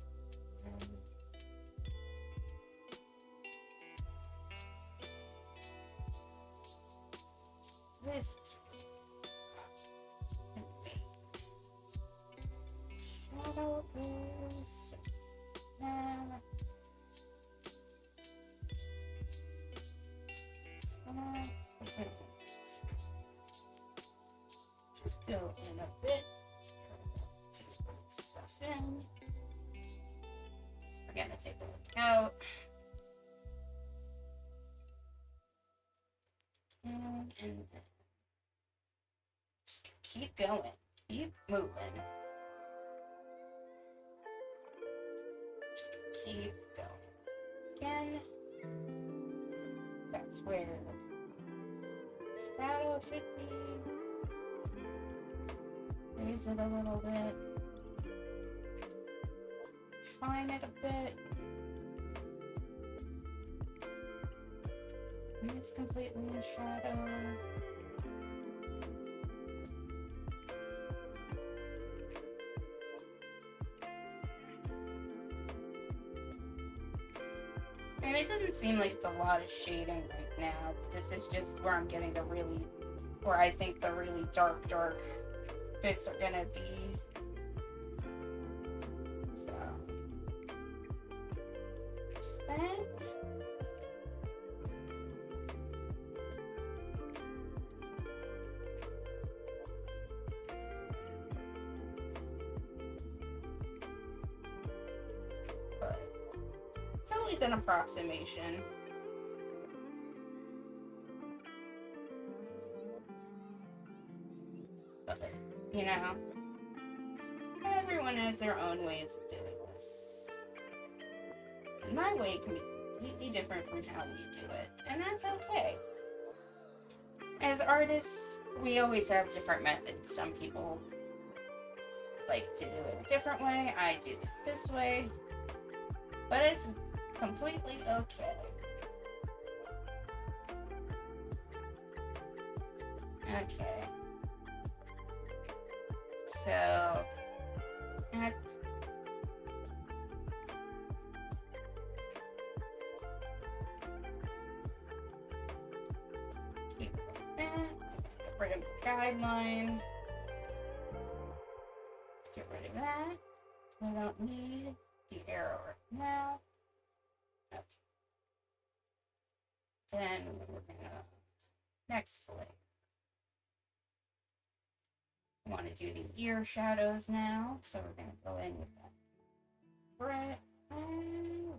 S1: This shadow is now. Just go in a bit. Try to put stuff in. We're gonna take a look out. And just keep going. Keep moving. Just keep going. Again. That's where shadow should be. Raise it a little bit. Shine it a bit. And it's completely in shadow. And it doesn't seem like it's a lot of shading right now. This is just where I'm getting where I think the really dark bits are gonna be. So, just that. But it's always an approximation. But, you know, everyone has their own ways of doing this. And my way can be completely different from how we do it, and that's okay. As artists, we always have different methods. Some people like to do it a different way. I do it this way. But it's completely okay. Okay. So, that's keep that. Get rid of the guideline. Get rid of that. We don't need the arrow right now. Okay. Then we're gonna next layer. We want to do the ear shadows now, so we're gonna go in with that red and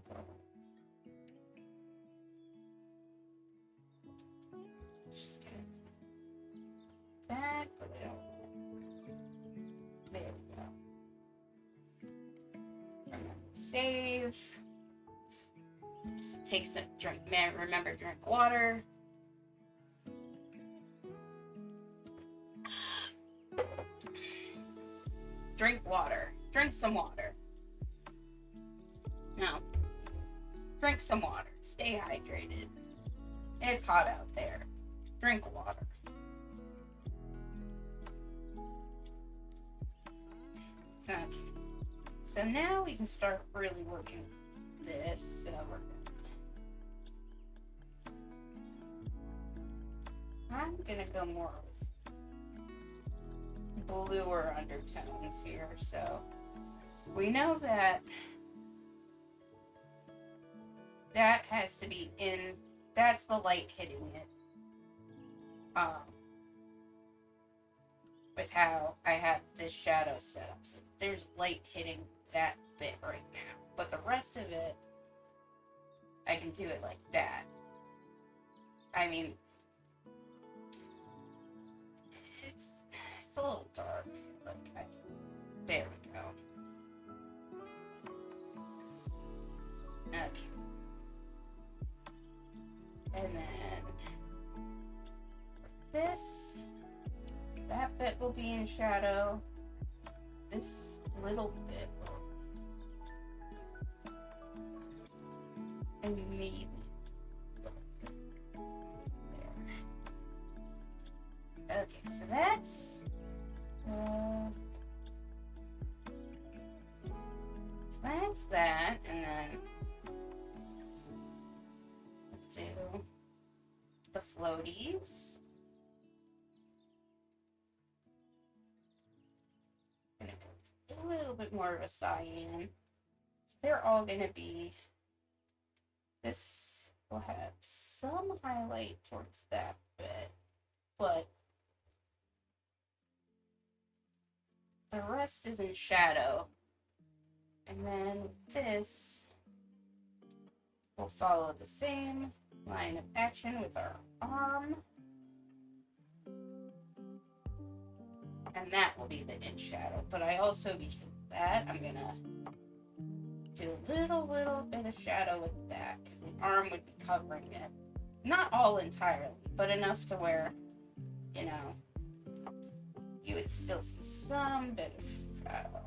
S1: just get that. Put it on. There we go. Remember, save. Just take some drink. Remember, drink water. Drink water. Drink some water. No. Drink some water. Stay hydrated. It's hot out there. Drink water. Okay. So now we can start really working this. So we're I'm gonna go more with bluer undertones here. So we know that that has to be in. That's the light hitting it. With how I have this shadow set up. So there's light hitting that bit right now. But the rest of it, I can do it like that. I mean, it's a little dark. There we go. Okay. And then this, that bit will be in shadow. This little bit will, and maybe there. Okay, so that's close that, and then do the floaties. Gonna go with a little bit more of a cyan. They're all gonna be, this will have some highlight towards that bit, but the rest is in shadow. And then this will follow the same line of action with our arm. And that will be the in shadow. But I also, because of that, I'm gonna do a little bit of shadow with that, because the arm would be covering it. Not all entirely, but enough to where, you know, you would still see some bit of shadow.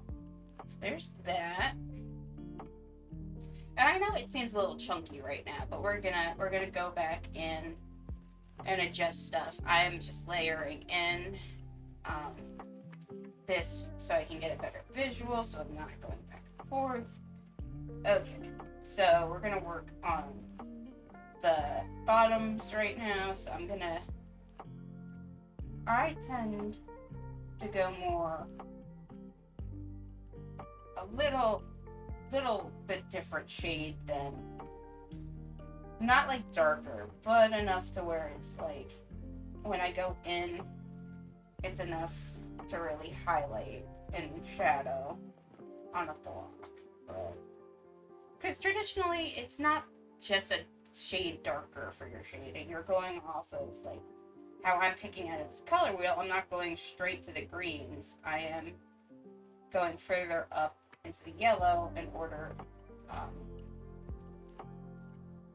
S1: So there's that. And I know it seems a little chunky right now, but we're gonna go back in and adjust stuff. I am just layering in this so I can get a better visual, so I'm not going back and forth. Okay, so we're gonna work on the bottoms right now. So I tend to go more a little bit different shade than, not like darker, but enough to where it's like when I go in, it's enough to really highlight and shadow on a block. Because traditionally, it's not just a shade darker for your shading. You're going off of like how I'm picking out of this color wheel. I'm not going straight to the greens. I am going further up into the yellow in order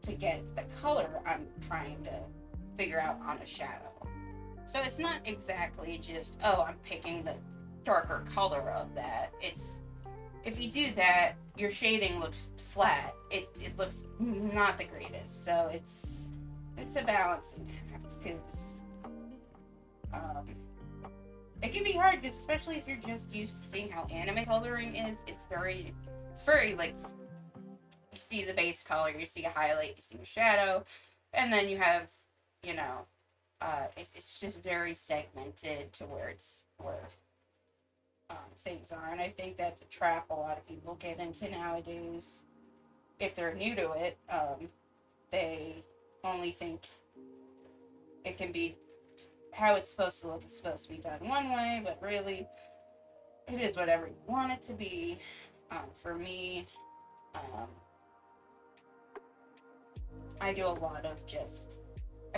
S1: to get the color I'm trying to figure out on a shadow. So it's not exactly just, oh, I'm picking the darker color of that. It's, if you do that, your shading looks flat. It looks not the greatest. So it's a balancing act, because it can be hard, especially if you're just used to seeing how anime coloring is. It's very like, you see the base color, you see a highlight, you see a shadow, and then you have, you know, it's just very segmented to where things are. And I think that's a trap a lot of people get into nowadays. If they're new to it, they only think it can be how it's supposed to look. It's supposed to be done one way, but really, it is whatever you want it to be. For me, I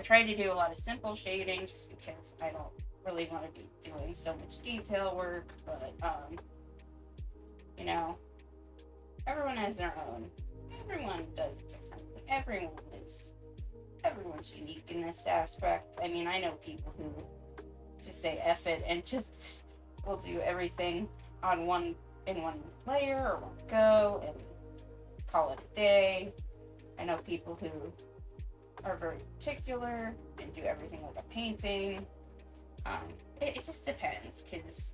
S1: try to do a lot of simple shading just because I don't really want to be doing so much detail work, but, you know, everyone has their own. Everyone does it differently. Everyone's unique in this aspect. I mean, I know people who just say F it and just will do everything in one layer or one go and call it a day. I know people who are very particular and do everything like a painting. It just depends, because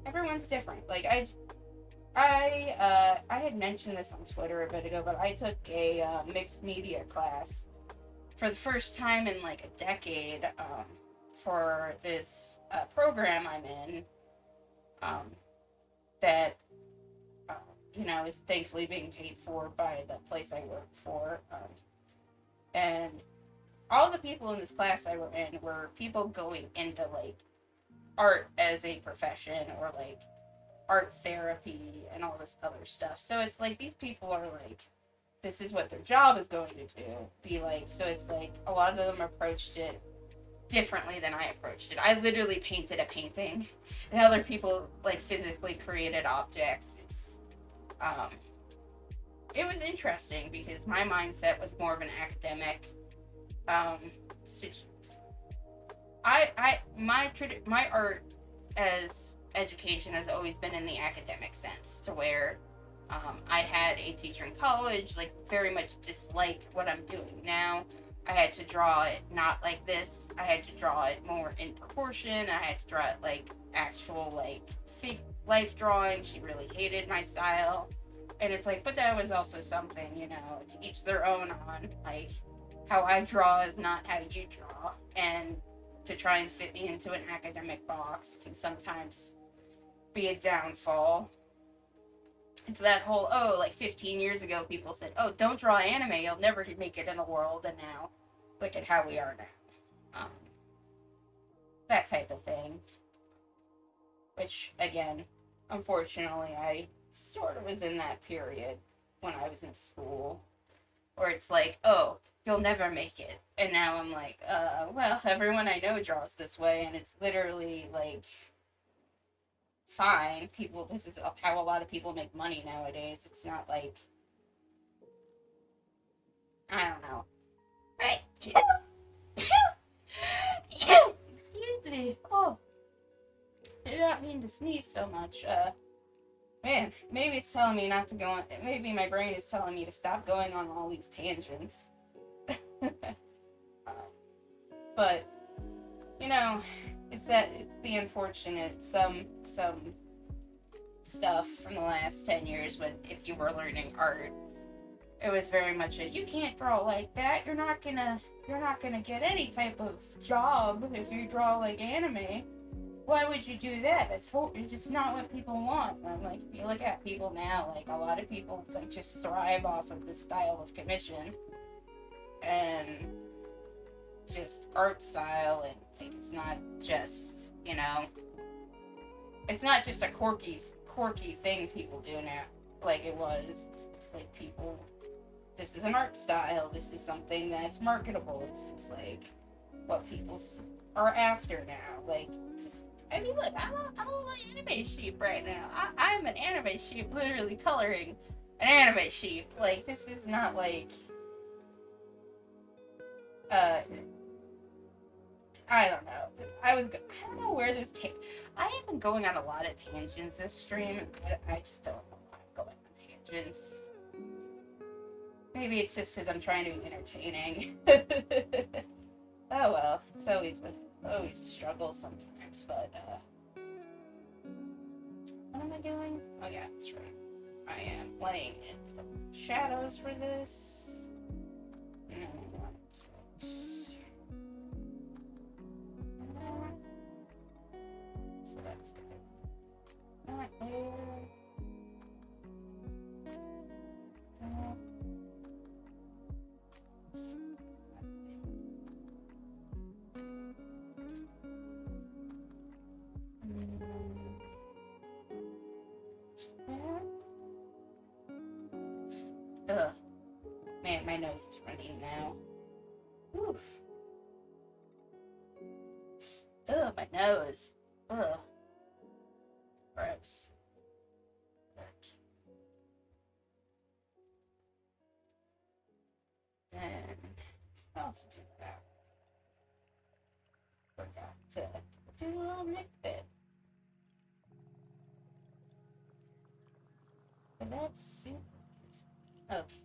S1: everyone's different. Like I had mentioned this on Twitter a bit ago, but I took a mixed media class for the first time in like a decade for this program I'm in that you know, is thankfully being paid for by the place I work for. And all the people in this class I were in were people going into like art as a profession, or like art therapy and all this other stuff. So it's like these people are like, this is what their job is going to be like. So it's like a lot of them approached it differently than I approached it. I literally painted a painting, and other people like physically created objects. It was interesting because my mindset was more of an academic. My art as education has always been in the academic sense, to where I had a teacher in college like very much dislike what I'm doing now. I had to draw it not like this. I had to draw it more in proportion. I had to draw it like actual life drawing. She really hated my style. And it's like, but that was also something, you know, to each their own on. Like, how I draw is not how you draw. And to try and fit me into an academic box can sometimes be a downfall. It's that whole, oh, like 15 years ago, people said, oh, don't draw anime, you'll never make it in the world. And now, look at how we are now. That type of thing. Which, again, unfortunately, I sort of was in that period when I was in school, where it's like, oh, you'll never make it. And now I'm like, well, everyone I know draws this way, and it's literally like, fine. People, this is how a lot of people make money nowadays. It's not like, I don't know. Right. Excuse me. Oh, I did not mean to sneeze so much. Man, maybe it's telling me not to go on. Maybe my brain is telling me to stop going on all these tangents. But, you know, it's the unfortunate, some stuff from the last 10 years when, if you were learning art, it was very much you can't draw like that. You're not gonna get any type of job if you draw like anime. Why would you do that? It's just not what people want. I'm like, if you look at people now, like a lot of people like just thrive off of this style of commission and just art style, and like it's not just, you know, it's not just a quirky thing people do now like it was. It's like people, this is an art style, this is something that's marketable, this is like what people are after now. Like, just, I mean, look, I'm an anime sheep right now. I'm an anime sheep, literally coloring an anime sheep. Like, this is not like, I don't know. I don't know where this I have been going on a lot of tangents this stream. I just don't know why I'm going on tangents. Maybe it's just because I'm trying to be entertaining. Oh well, it's always a struggle sometimes, but, what am I doing? Oh yeah, that's right. I am laying in the shadows for this. So that's good. Not there. Ugh. Man, my nose is running now. Oof. Ugh, my nose. Ugh. Gross. Then, I'll also do that. Forgot to do a little neck bit. But that's super easy. Okay.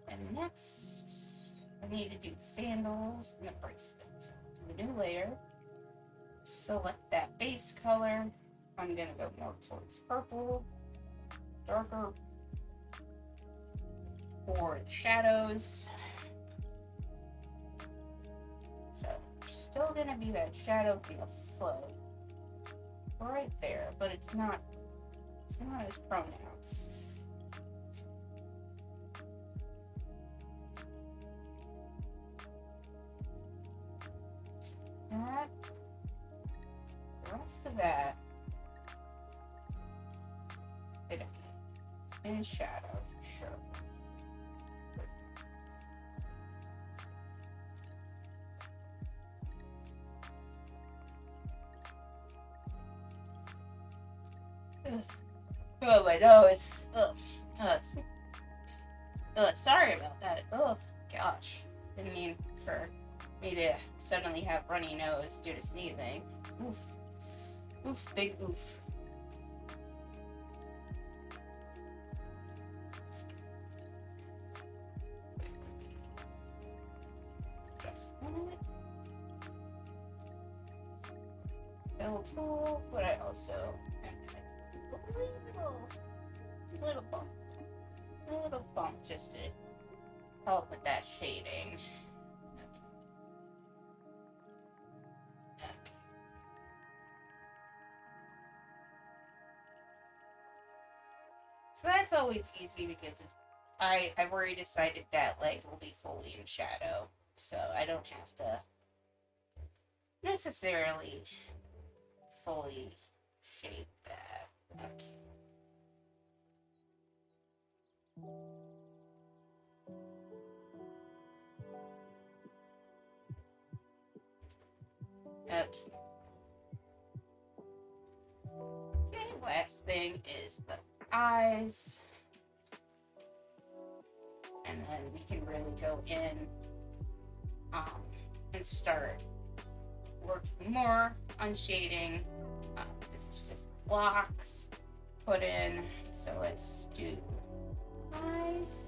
S1: And next, I need to do the sandals and the bracelets. Do a new layer. Select that base color. I'm gonna go more towards purple, darker, for the shadows. So still gonna be that shadow being a flow right there, but it's not as pronounced. That, the rest of that, in shadow for sure. Ugh. Oh, my nose. Ugh. Sorry about that. Oh, gosh. Didn't mean for me to suddenly have runny nose due to sneezing. Oof. Oof, big oof. Just a minute. Fill fill tool, but I also am gonna do a little bump just to help with that shading. Okay. So that's always easy because I've already decided that leg will be fully in shadow, so I don't have to necessarily fully shape that. Okay. Okay. Okay, last thing is the eyes. And then we can really go in and start working more on shading. This is just blocks put in. So let's do eyes.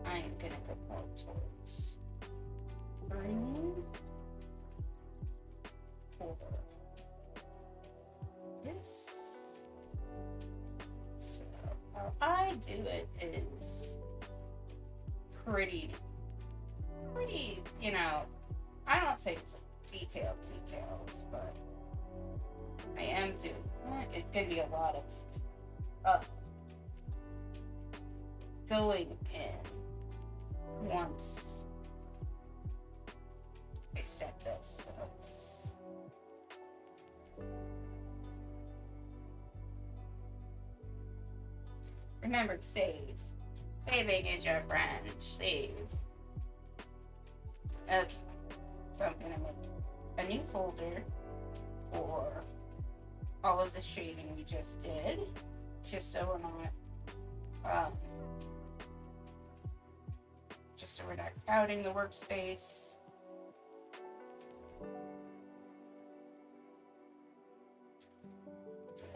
S1: I'm gonna go more towards green for this. So how I do it is pretty, I don't say it's like detailed, but I am doing, it's gonna be a lot of going in once I set this, so it's remember to save. Saving is your friend. Save. Okay, so I'm gonna make a new folder for all of the shading we just did, just so we're not crowding the workspace.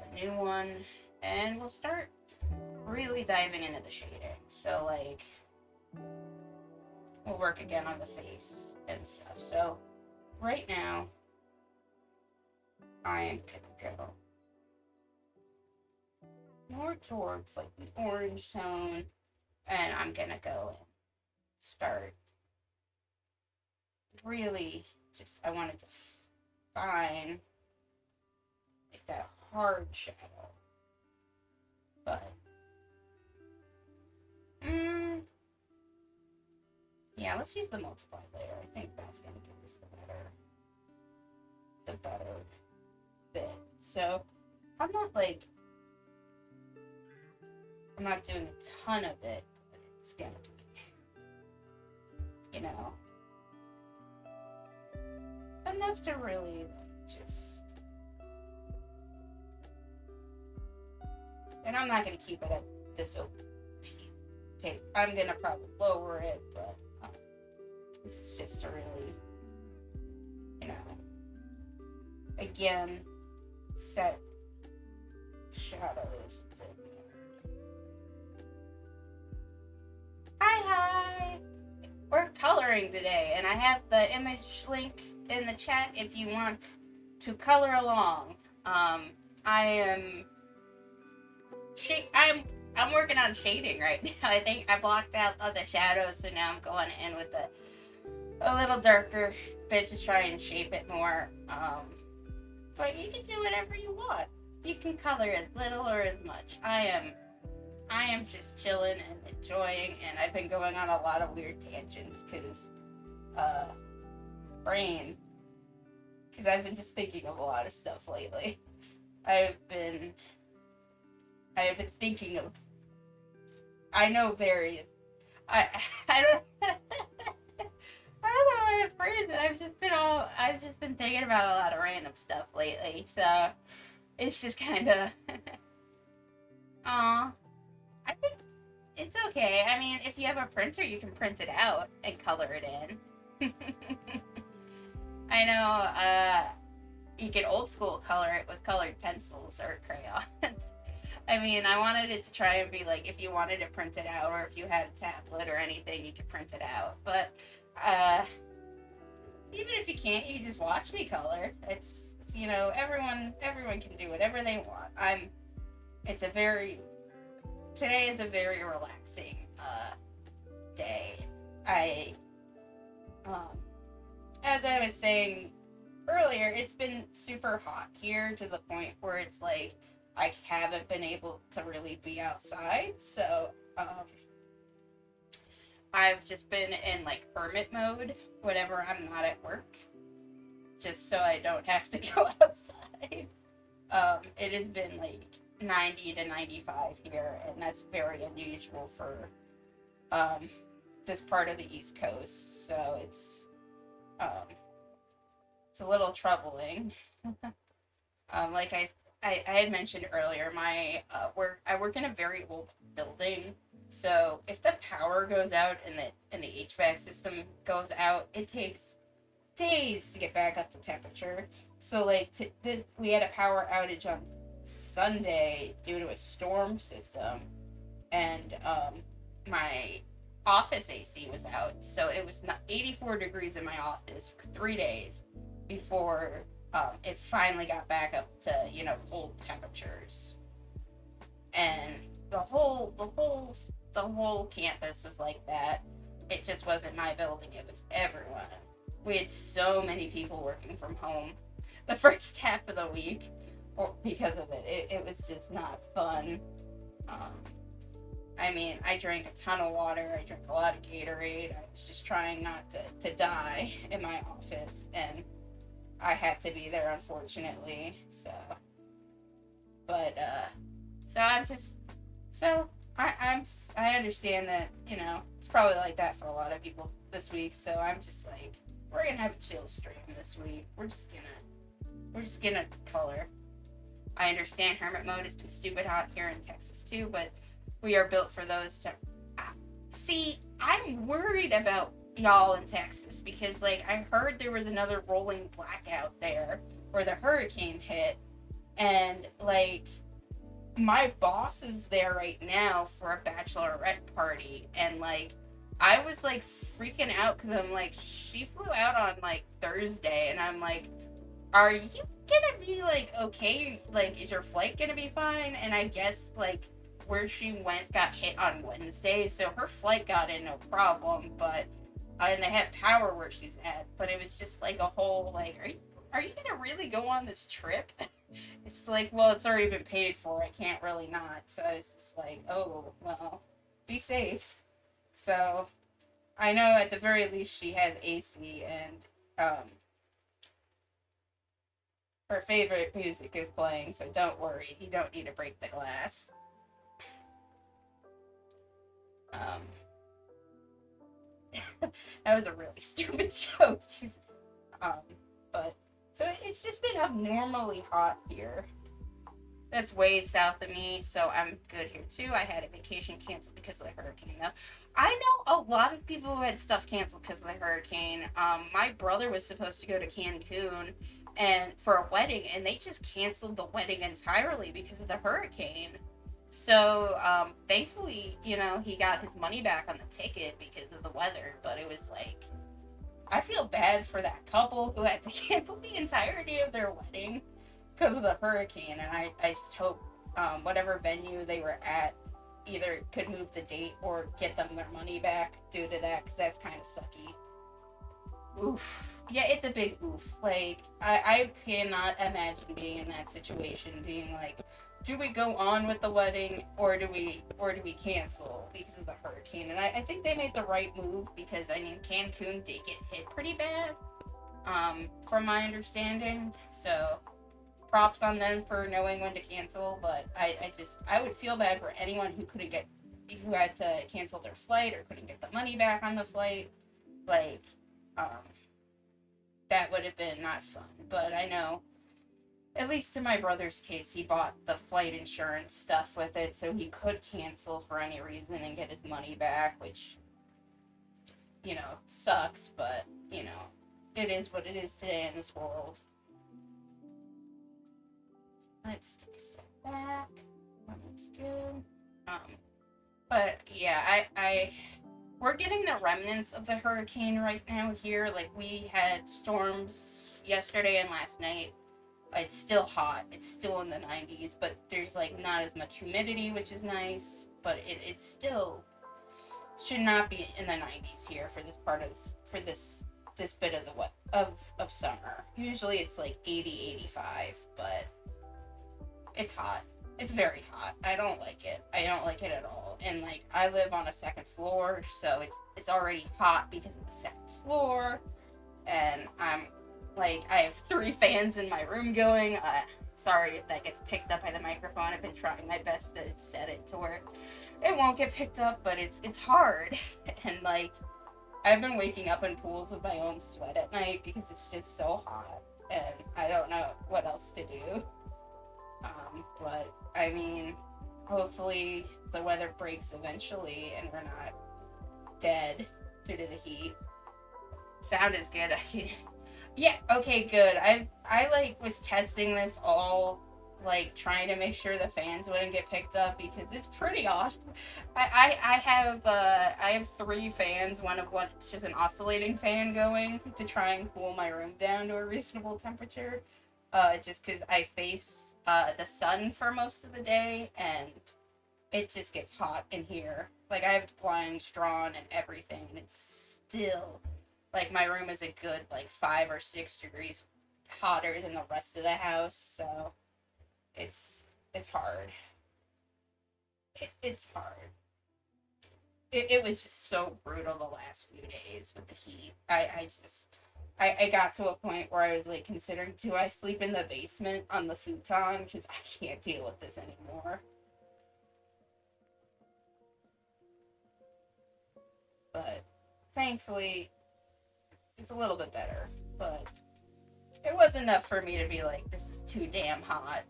S1: A new one, and we'll start really diving into the shading. So like, we'll work again on the face and stuff. So right now, I am gonna go more towards like the orange tone, and I'm gonna go and start really just, I wanted to find like that hard shadow, but yeah, let's use the multiply layer. I think that's gonna give us the better bit. So I'm not doing a ton of it, but it's gonna be, enough to really just, and I'm not gonna keep it at this open. I'm gonna probably lower it, but this is just to really, again, set shadows a bit more. Hi! We're coloring today, and I have the image link in the chat if you want to color along. I'm working on shading right now. I think I blocked out all the shadows, so now I'm going in with a little darker bit to try and shape it more. But you can do whatever you want. You can color as little or as much. I am just chilling and enjoying, and I've been going on a lot of weird tangents because I've been just thinking of a lot of stuff lately. I've been thinking of, I know various, I don't I don't know how to phrase it. I've just been thinking about a lot of random stuff lately, so it's just kind of I think it's okay. I mean, if you have a printer, you can print it out and color it in. I know, you can old school color it with colored pencils or crayons. I mean, I wanted it to try and be like, if you wanted to print it out, or if you had a tablet or anything, you could print it out. But even if you can't, you can just watch me color. It's everyone can do whatever they want. It's a very Today is a very relaxing day. I um as I was saying earlier, it's been super hot here to the point where it's like I haven't been able to really be outside. So I've just been in like hermit mode whenever I'm not at work, just so I don't have to go outside. It has been like 90 to 95 here, and that's very unusual for um, this part of the East Coast. So um, it's a little troubling. Like I had mentioned earlier, I work in a very old building. So if the power goes out and the HVAC system goes out, it takes days to get back up to temperature. So like we had a power outage on Sunday due to a storm system, and my office AC was out, so it was not 84 degrees in my office for 3 days before it finally got back up to cold temperatures. And the whole campus was like that. It just wasn't my building; it was everyone. We had so many people working from home the first half of the week because of it. It was just not fun. Um, I mean, I drank a ton of water. I drank a lot of Gatorade. I was just trying not to die in my office, and I had to be there, unfortunately. But so I'm just, so I understand that it's probably like that for a lot of people this week. So I'm just like, we're gonna have a chill stream this week. We're just gonna color. I understand hermit mode has been stupid hot here in Texas too, but we are built for those to see. I'm worried about y'all in Texas because like I heard there was another rolling blackout there where the hurricane hit, and like my boss is there right now for a bachelorette party, and like I was like freaking out because I'm like, she flew out on like Thursday, and I'm like, are you gonna be like okay? Like, is your flight gonna be fine? And I guess like where she went got hit on Wednesday, so her flight got in no problem. But and they had power where she's at, but it was just like a whole like, are you gonna really go on this trip? It's like, well, it's already been paid for. I can't really not. So it's just like, oh well, be safe. So I know at the very least she has AC, and her favorite music is playing, so don't worry, you don't need to break the glass. Um, that was a really stupid joke. Um, but so it's just been abnormally hot here. That's way south of me, so I'm good here too. I had a vacation canceled because of the hurricane, though. I know a lot of people who had stuff canceled because of the hurricane. My brother was supposed to go to Cancun and for a wedding, and they just canceled the wedding entirely because of the hurricane. So, thankfully, he got his money back on the ticket because of the weather, but it was like, I feel bad for that couple who had to cancel the entirety of their wedding because of the hurricane, and I just hope whatever venue they were at either could move the date or get them their money back due to that, because that's kind of sucky. Oof. Yeah, it's a big oof. Like, I cannot imagine being in that situation, being like, do we go on with the wedding or do we cancel because of the hurricane? And I think they made the right move because I mean Cancun did get hit pretty bad, from my understanding. So props on them for knowing when to cancel, but I would feel bad for anyone who had to cancel their flight or couldn't get the money back on the flight. Like, um, that would have been not fun. But I know, at least in my brother's case, he bought the flight insurance stuff with it, so he could cancel for any reason and get his money back, which, sucks, but, it is what it is today in this world. Let's take a step back. That looks good. Um, but yeah, I we're getting the remnants of the hurricane right now here. Like, we had storms yesterday and last night. It's still hot. It's still in the 90s, but there's like not as much humidity, which is nice. But it still should not be in the 90s here for this part of this bit of the of summer. Usually it's like 80, 85, but it's hot. It's very hot. I don't like it. I don't like it at all. And like, I live on a second floor, so it's already hot because of the second floor. And I'm like, I have 3 fans in my room going. Sorry if that gets picked up by the microphone. I've been trying my best to set it to where it won't get picked up, but it's hard. And like, I've been waking up in pools of my own sweat at night because it's just so hot, and I don't know what else to do. But I mean, hopefully the weather breaks eventually, and we're not dead due to the heat. Sound is good. Yeah, okay, good. I like was testing this all, like trying to make sure the fans wouldn't get picked up because it's pretty awesome. I have 3 fans, one of which is an oscillating fan going to try and cool my room down to a reasonable temperature. Just because I face the sun for most of the day, and it just gets hot in here. Like, I have blinds drawn and everything, and it's still like, my room is a good like 5 or 6 degrees hotter than the rest of the house, so it's hard. It's hard. It was just so brutal the last few days with the heat. I got to a point where I was like considering, do I sleep in the basement on the futon because I can't deal with this anymore. But thankfully, it's a little bit better. But it was enough for me to be like, this is too damn hot.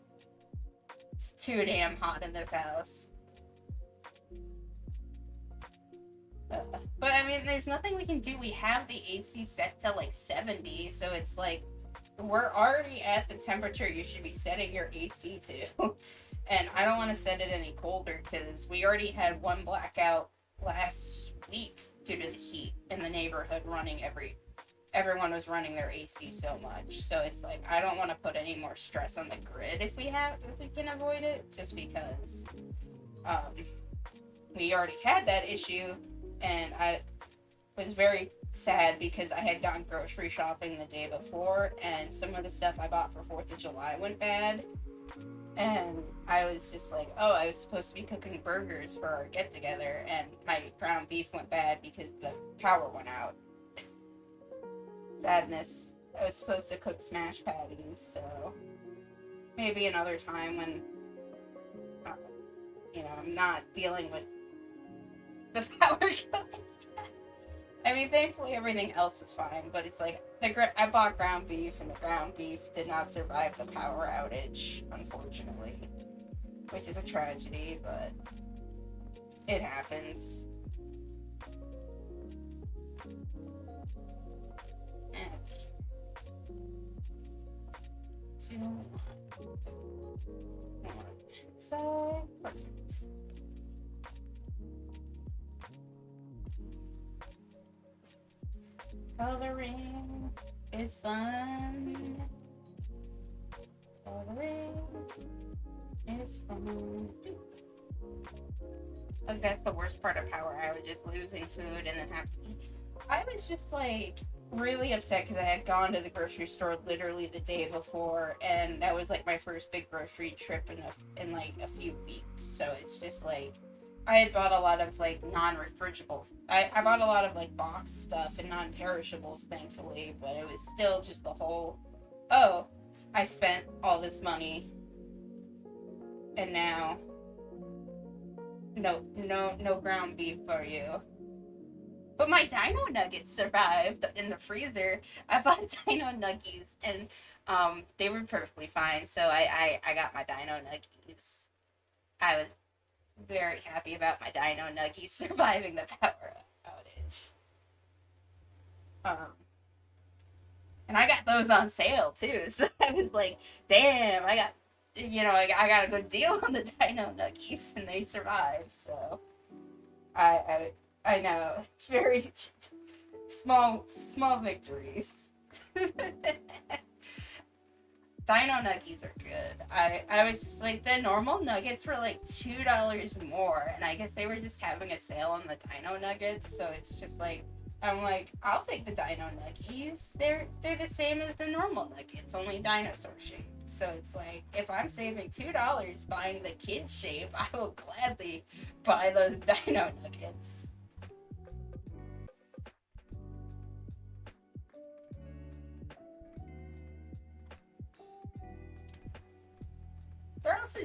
S1: It's too damn hot in this house. But I mean, there's nothing we can do. We have the AC set to like 70, so it's like, we're already at the temperature you should be setting your AC to. And I don't want to set it any colder because we already had one blackout last week due to the heat in the neighborhood running everyone was running their AC so much. So it's like, I don't want to put any more stress on the grid if we can avoid it, just because we already had that issue. And I was very sad because I had gone grocery shopping the day before, and some of the stuff I bought for 4th of July went bad. And I was just like, oh, I was supposed to be cooking burgers for our get together, and my ground beef went bad because the power went out. Sadness. I was supposed to cook smash patties, so maybe another time when, uh, I'm not dealing with the power going. I mean, thankfully everything else is fine, but it's like, I bought ground beef, and the ground beef did not survive the power outage, unfortunately, which is a tragedy, but it happens. So perfect. Coloring is fun. Coloring is fun. Like, that's the worst part of power outages, losing food and then have to eat. I was just like really upset because I had gone to the grocery store literally the day before, and that was like my first big grocery trip in like a few weeks. So it's just like, I had bought a lot of like non-refrigerable. I bought a lot of like box stuff and non-perishables, thankfully, but it was still just the whole, oh, I spent all this money, and now no ground beef for you. But my dino nuggets survived in the freezer. I bought dino nuggies, and they were perfectly fine. So I got my dino nuggies. I was very happy about my dino nuggies surviving the power outage. Um, and I got those on sale too. So I was like, damn, I got a good deal on the dino nuggies, and they survived. So I I know. Very small victories. Dino Nuggies are good. I was just like, the normal nuggets were like $2 more, and I guess they were just having a sale on the Dino Nuggets, so it's just like, I'm like, I'll take the Dino Nuggies. They're the same as the normal nuggets, only dinosaur shaped. So it's like, if I'm saving $2 buying the kid shape, I will gladly buy those Dino Nuggets. They're also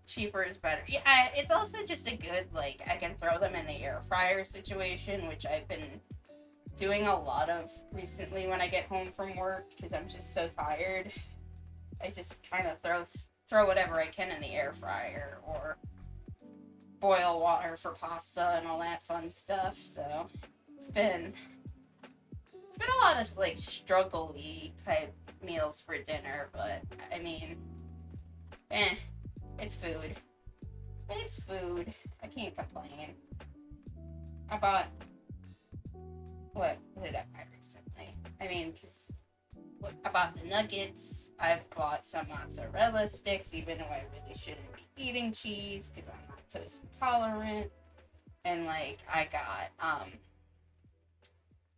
S1: cheaper is better. Yeah, it's also just a good, like, I can throw them in the air fryer situation, which I've been doing a lot of recently when I get home from work because I'm just so tired. I just kind of throw whatever I can in the air fryer or boil water for pasta and all that fun stuff. So it's been a lot of like struggle-y type meals for dinner, but I mean, eh, it's food. It's food. I can't complain. I bought what did I buy recently? I mean, because I bought the nuggets. I bought some mozzarella sticks, even though I really shouldn't be eating cheese because I'm lactose intolerant. And like I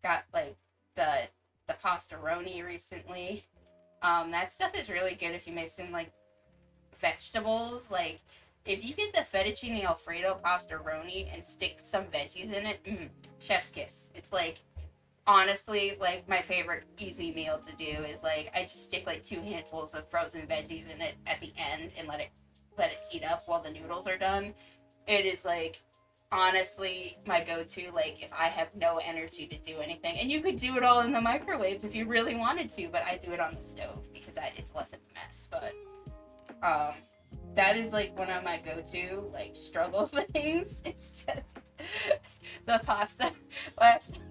S1: got like the pastaroni recently. That stuff is really good if you mix in like vegetables. Like if you get the fettuccine alfredo pastaroni and stick some veggies in it, chef's kiss. It's like honestly like my favorite easy meal to do is like I just stick like 2 handfuls of frozen veggies in it at the end and let it heat up while the noodles are done. It is like honestly my go-to, like if I have no energy to do anything, and you could do it all in the microwave if you really wanted to, but I do it on the stove because it's less of a mess. But that is like one of my go-to like struggle things. It's just the pasta. Last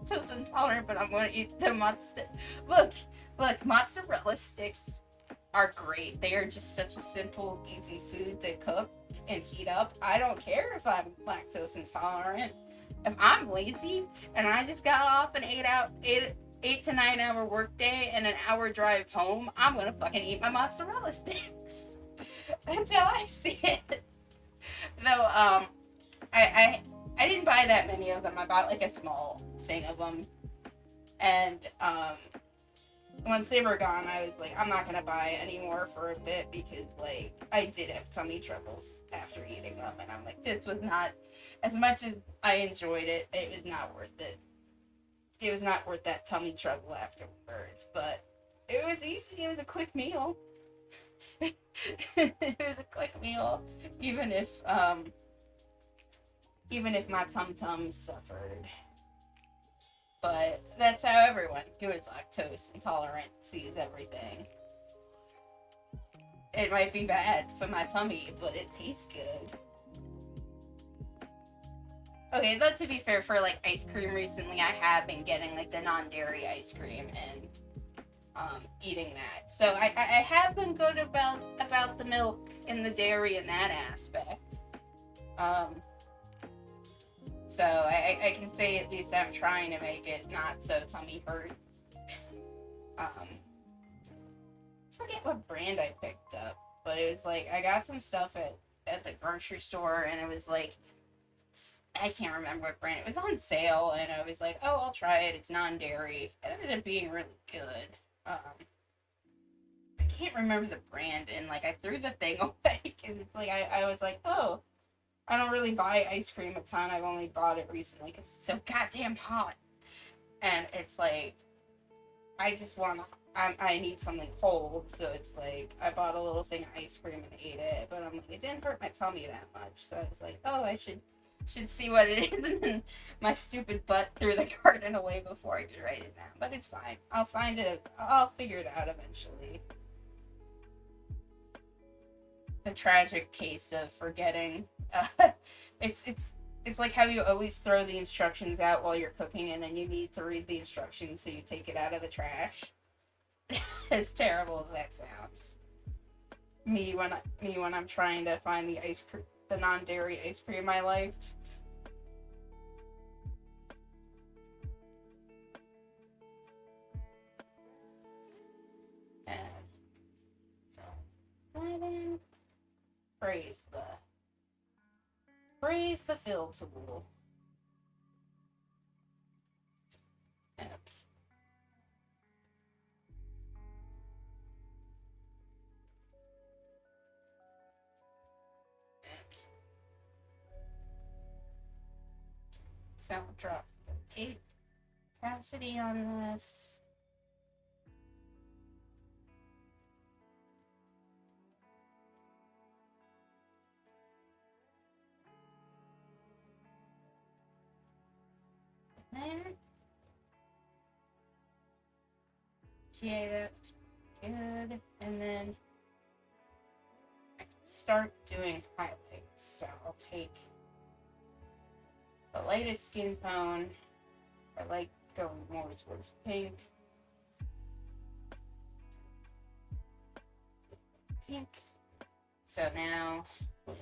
S1: lactose intolerant, but I'm going to eat the mozzarella. Look, mozzarella sticks are great. They are just such a simple, easy food to cook and heat up. I don't care if I'm lactose intolerant. If I'm lazy and I just got off an 8 to 9 hour workday and an hour drive home, I'm gonna fucking eat my mozzarella sticks. That's how I see it. Though, I didn't buy that many of them. I bought like a small thing of them, and once they were gone, I was like, I'm not gonna buy any more for a bit because like I did have tummy troubles after eating them, and I'm like, this was not, as much as I enjoyed it, it was not worth it. It was not worth that tummy trouble afterwards, but it was easy. It was a quick meal. It was a quick meal, even if my tum tum suffered. But that's how everyone who is lactose intolerant sees everything. It might be bad for my tummy, but it tastes good. Okay, though to be fair, for like ice cream recently, I have been getting like the non-dairy ice cream and eating that. So I have been good about the milk and the dairy in that aspect. So I can say at least I'm trying to make it not so tummy hurt. Forget what brand I picked up, but it was like I got some stuff at the grocery store, and it was like I can't remember what brand. It was on sale, and I was like, oh, I'll try it. It's non-dairy. It ended up being really good. I can't remember the brand, and like I threw the thing away because it's like I was like, oh, I don't really buy ice cream a ton. I've only bought it recently because it's so goddamn hot, and it's like I just want to. I need something cold, so it's like I bought a little thing of ice cream and ate it, but I'm like it didn't hurt my tummy that much, so I was like, oh, I should see what it is, and then my stupid butt threw the carton away before I could write it down. But it's fine. I'll find it. I'll figure it out eventually. The tragic case of forgetting. It's it's like how you always throw the instructions out while you're cooking, and then you need to read the instructions, so you take it out of the trash. As terrible as that sounds. Me when I'm trying to find the non-dairy ice cream I liked. praise the fill tool. Okay. So I'll drop the opacity on this. There. Okay, that's good. And then I can start doing highlights. So I'll take the lightest skin tone. I like going more towards pink. Pink. So now with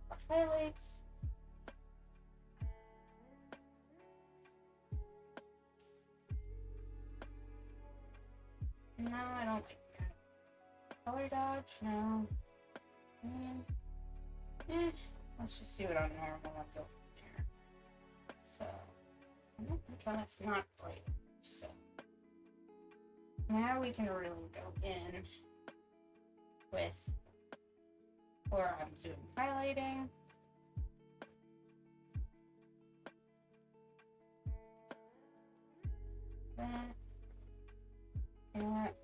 S1: the highlights, no, I don't like that. Color dodge, no. Let's just do it on normal and go from there. So, okay, that's not right. So, now we can really go in with where I'm doing highlighting. That. That.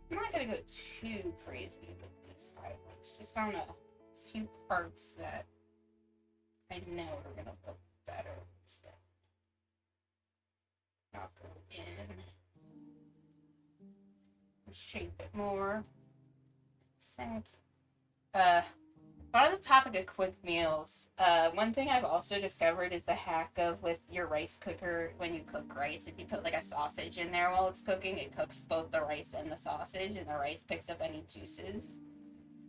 S1: I'm not gonna go too crazy with these highlights, just on a few parts that I know are gonna look better instead. I'll go in and shape it more. Set. On the topic of quick meals, one thing I've also discovered is the hack of with your rice cooker when you cook rice. If you put like a sausage in there while it's cooking, it cooks both the rice and the sausage, and the rice picks up any juices.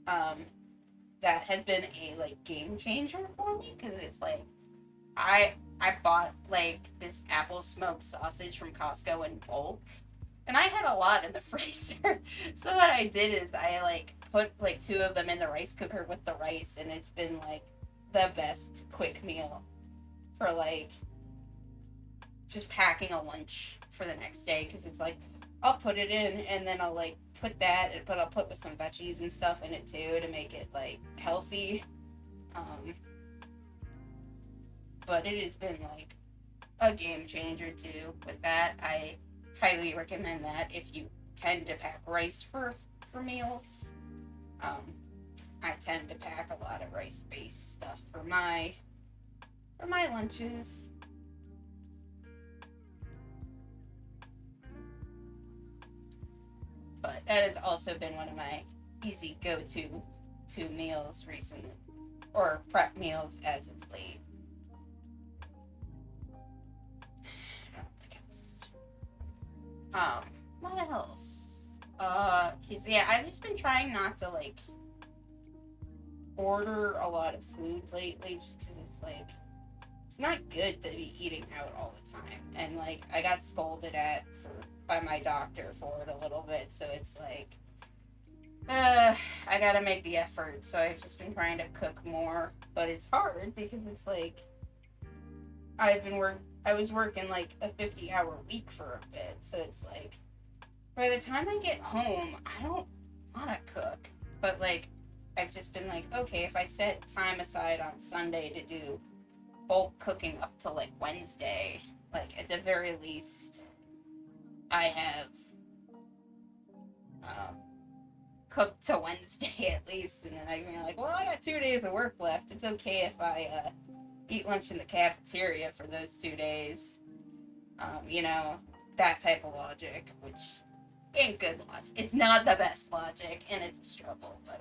S1: That has been a like game changer for me because it's like I bought like this apple smoked sausage from Costco in bulk, and I had a lot in the freezer. So what I did is I like put like 2 of them in the rice cooker with the rice, and it's been like the best quick meal for like just packing a lunch for the next day, because it's like I'll put it in and then I'll like put that, but I'll put with some veggies and stuff in it too to make it like healthy. But it has been like a game changer too with that. I highly recommend that if you tend to pack rice for meals. I tend to pack a lot of rice-based stuff for my lunches. But that has also been one of my easy go-to meals recently, or prep meals as of late. What else? Yeah, I've just been trying not to like order a lot of food lately, just because it's like it's not good to be eating out all the time, and like I got scolded at by my doctor for it a little bit, so it's like I gotta make the effort. So I've just been trying to cook more, but it's hard because it's like I was working like a 50-hour week for a bit, so it's like by the time I get home, I don't want to cook. But like I've just been like, okay, if I set time aside on Sunday to do bulk cooking up to like Wednesday, like at the very least I have cooked to Wednesday at least, and then I can be like, well, I got 2 days of work left. It's okay if I eat lunch in the cafeteria for those 2 days. That type of logic, which ain't good logic. It's not the best logic, and it's a struggle, but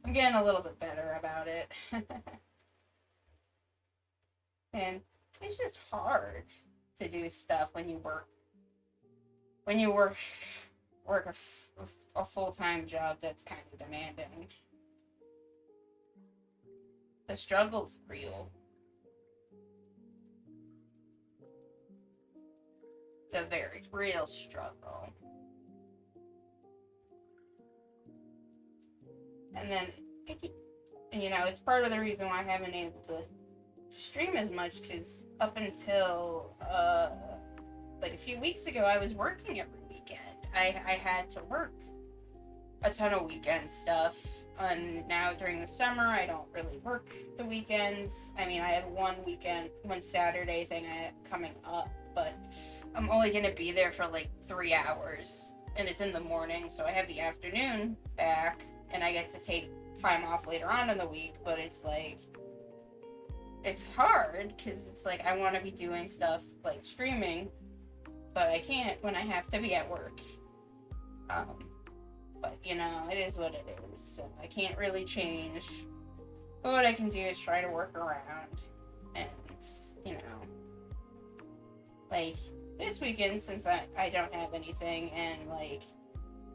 S1: I'm getting a little bit better about it. And it's just hard to do stuff when you work a full-time job that's kind of demanding. The struggle's real. a very real struggle. And then, it's part of the reason why I haven't been able to stream as much, because up until like a few weeks ago, I was working every weekend. I had to work a ton of weekend stuff, and now during the summer I don't really work the weekends. I mean, I have one Saturday thing I have coming up, but I'm only gonna be there for like 3 hours, and it's in the morning, so I have the afternoon back, and I get to take time off later on in the week. But it's like, it's hard because it's like I want to be doing stuff like streaming, but I can't when I have to be at work. But it is what it is, so I can't really change. But what I can do is try to work around, and like this weekend, since I don't have anything, and like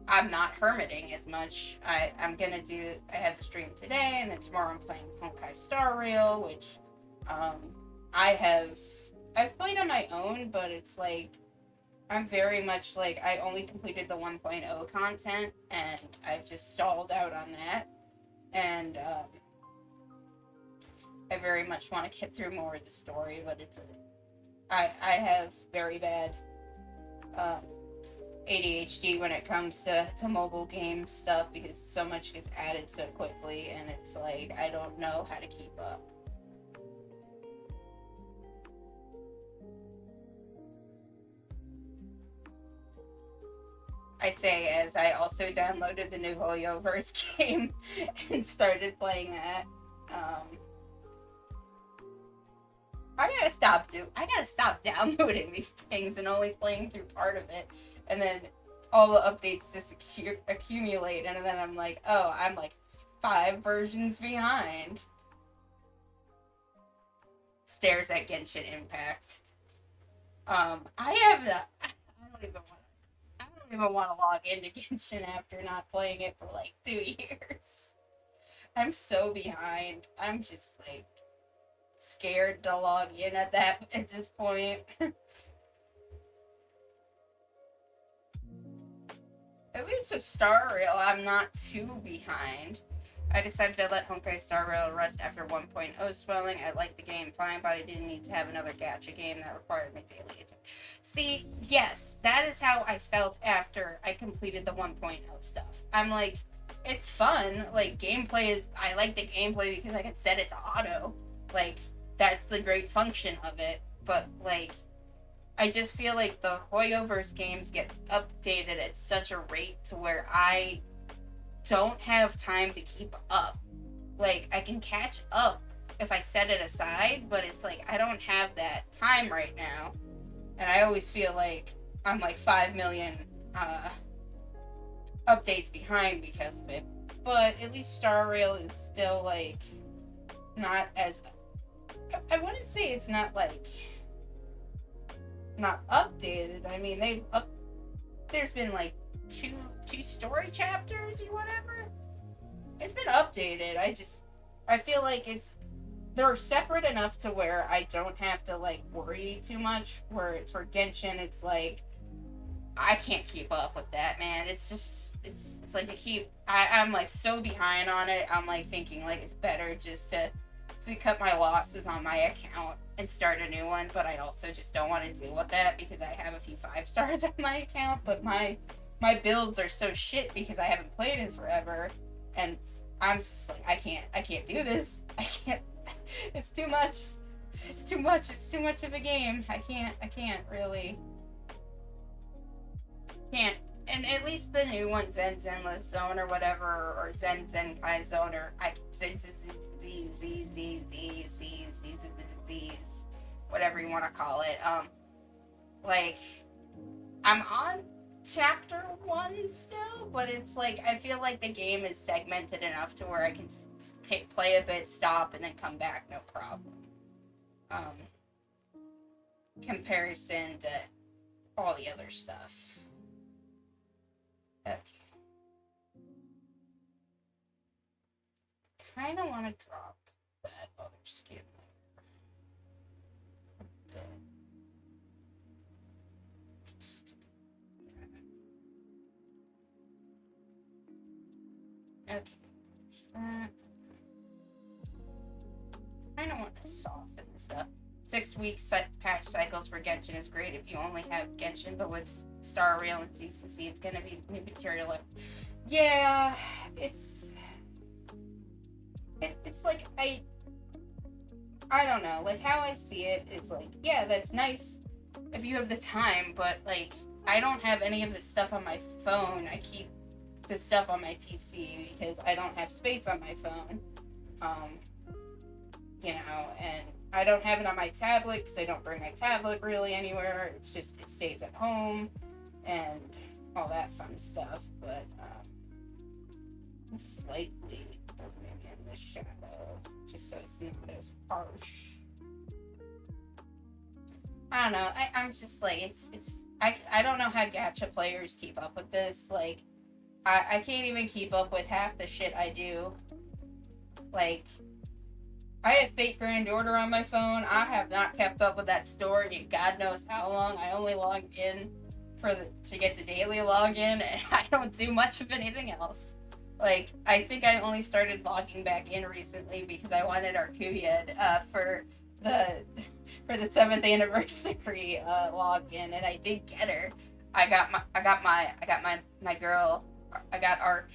S1: I'm not hermiting as much, I have the stream today, and then tomorrow I'm playing Honkai Star Rail, which I've played on my own, but it's like I'm very much like, I only completed the 1.0 content, and I've just stalled out on that, and I very much want to get through more of the story, but I have very bad ADHD when it comes to mobile game stuff, because so much gets added so quickly, and it's like I don't know how to keep up. I say as I also downloaded the new Hoyoverse game and started playing that. I gotta stop downloading these things and only playing through part of it, and then all the updates just accumulate, and then I'm like, oh, I'm like 5 versions behind. Stares at Genshin Impact. I don't even want to log into Genshin after not playing it for like 2 years. I'm so behind. I'm just like scared to log in at this point. At least with Star Rail, I'm not too behind. I decided to let Honkai Star Rail rest after 1.0 swelling. I liked the game fine, but I didn't need to have another gacha game that required my daily attack. See, yes, that is how I felt after I completed the 1.0 stuff. I'm like, it's fun. Like, I like the gameplay because I can set it to auto. Like, that's the great function of it. But, like, I just feel like the Hoyoverse games get updated at such a rate to where I don't have time to keep up. Like, I can catch up if I set it aside, but it's like I don't have that time right now, and I always feel like I'm like 5 million updates behind because of it. But at least Star Rail is still like not as, I wouldn't say it's not like not updated. I mean, there's been like two story chapters or whatever. It's been updated. I feel like they're separate enough to where I don't have to like worry too much. Where it's for Genshin, it's like I can't keep up with that, man. It's like I'm like so behind on it. I'm like thinking like it's better just to cut my losses on my account and start a new one, but I also just don't want to deal with that because I have a few 5 stars on my account, but my builds are so shit because I haven't played in forever, and I'm just like, I can't do this. I can't. It's too much. It's too much of a game. I can't really. Can't. And at least the new one, Zenless Zone or whatever, or Zenkai Zone, or whatever you want to call it. Like, I'm on chapter 1 still, but it's like I feel like the game is segmented enough to where I can play a bit, stop, and then come back, no problem. Comparison to all the other stuff. Okay. Kind of want to drop that other skin layer a bit. Okay. That. I don't want to soften stuff. 6 week patch cycles for Genshin is great if you only have Genshin, but with Star Rail and CCC, it's gonna be new material. Yeah, it's like I don't know. Like how I see it is like, yeah, that's nice if you have the time, but like I don't have any of this stuff on my phone. I keep the stuff on my PC because I don't have space on my phone. Um, and I don't have it on my tablet because I don't bring my tablet really anywhere. It's just it stays at home and all that fun stuff. But I'm just lightly bringing in the shadow just so it's not as harsh. I don't know. I'm just like I don't know how gacha players keep up with this. Like I can't even keep up with half the shit I do. Like I have Fate Grand Order on my phone. I have not kept up with that story in God knows how long. I only log in to get the daily login, and I don't do much of anything else. Like I think I only started logging back in recently because I wanted Arcuyed for the 7th anniversary login, and I did get her. I got my girl. I got Arc.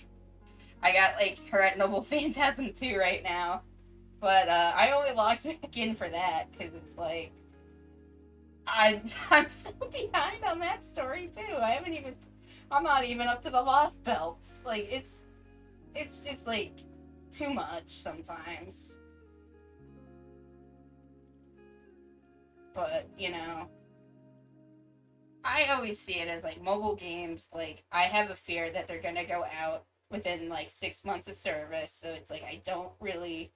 S1: I got like her at Noble Phantasm 2 right now. But I only logged back in for that because it's like I'm so behind on that story too. I'm not even up to the Lost Belts. Like it's just like too much sometimes. But I always see it as like mobile games. Like I have a fear that they're gonna go out within like 6 months of service, so it's like I don't really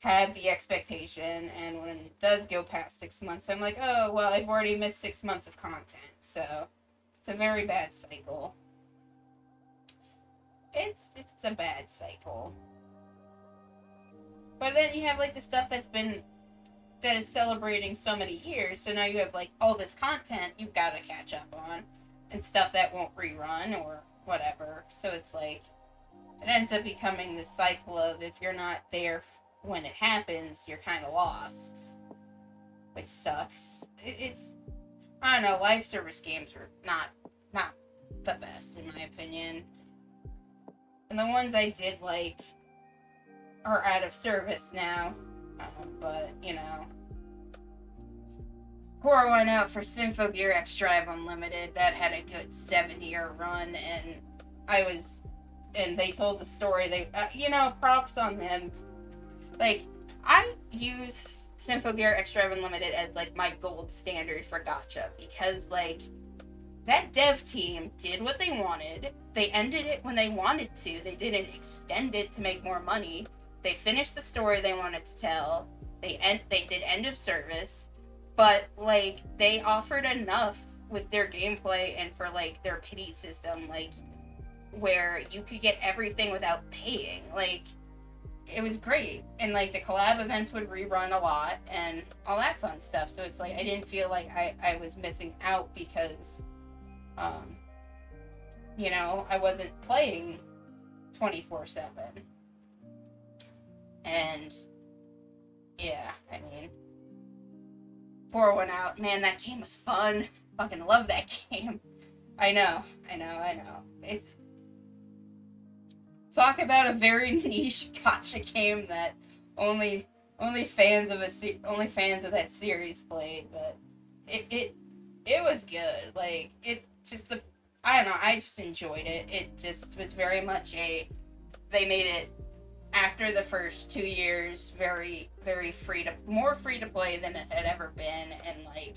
S1: have the expectation, and when it does go past 6 months, I'm like, oh well, I've already missed 6 months of content, so it's a very bad cycle. It's a bad cycle. But then you have like the stuff that is celebrating so many years, so now you have like all this content you've got to catch up on, and stuff that won't rerun or whatever. So it's like it ends up becoming this cycle of if you're not there when it happens, you're kind of lost, which sucks. It's I don't know. Live service games are not the best in my opinion, and the ones I did like are out of service now. But pour one out for Symphogear X Drive Unlimited. That had a good 70-year run, and they told the story. They props on them. Like, I use Symphogear X Drive Unlimited as, like, my gold standard for gacha, because, like, that dev team did what they wanted. They ended it when they wanted to. They didn't extend it to make more money. They finished the story they wanted to tell. They did end of service, but, like, they offered enough with their gameplay and for, like, their pity system, like, where you could get everything without paying. Like, it was great, and like the collab events would rerun a lot and all that fun stuff, so it's like I didn't feel like I was missing out because I wasn't playing 24/7. And yeah, I mean, pour one out, man. That game was fun. Fucking love that game. I know. It's talk about a very niche gacha game that only fans of that series played, but it was good. Like I don't know, I just enjoyed it. It just was very much they made it after the first 2 years very very more free to play than it had ever been, and like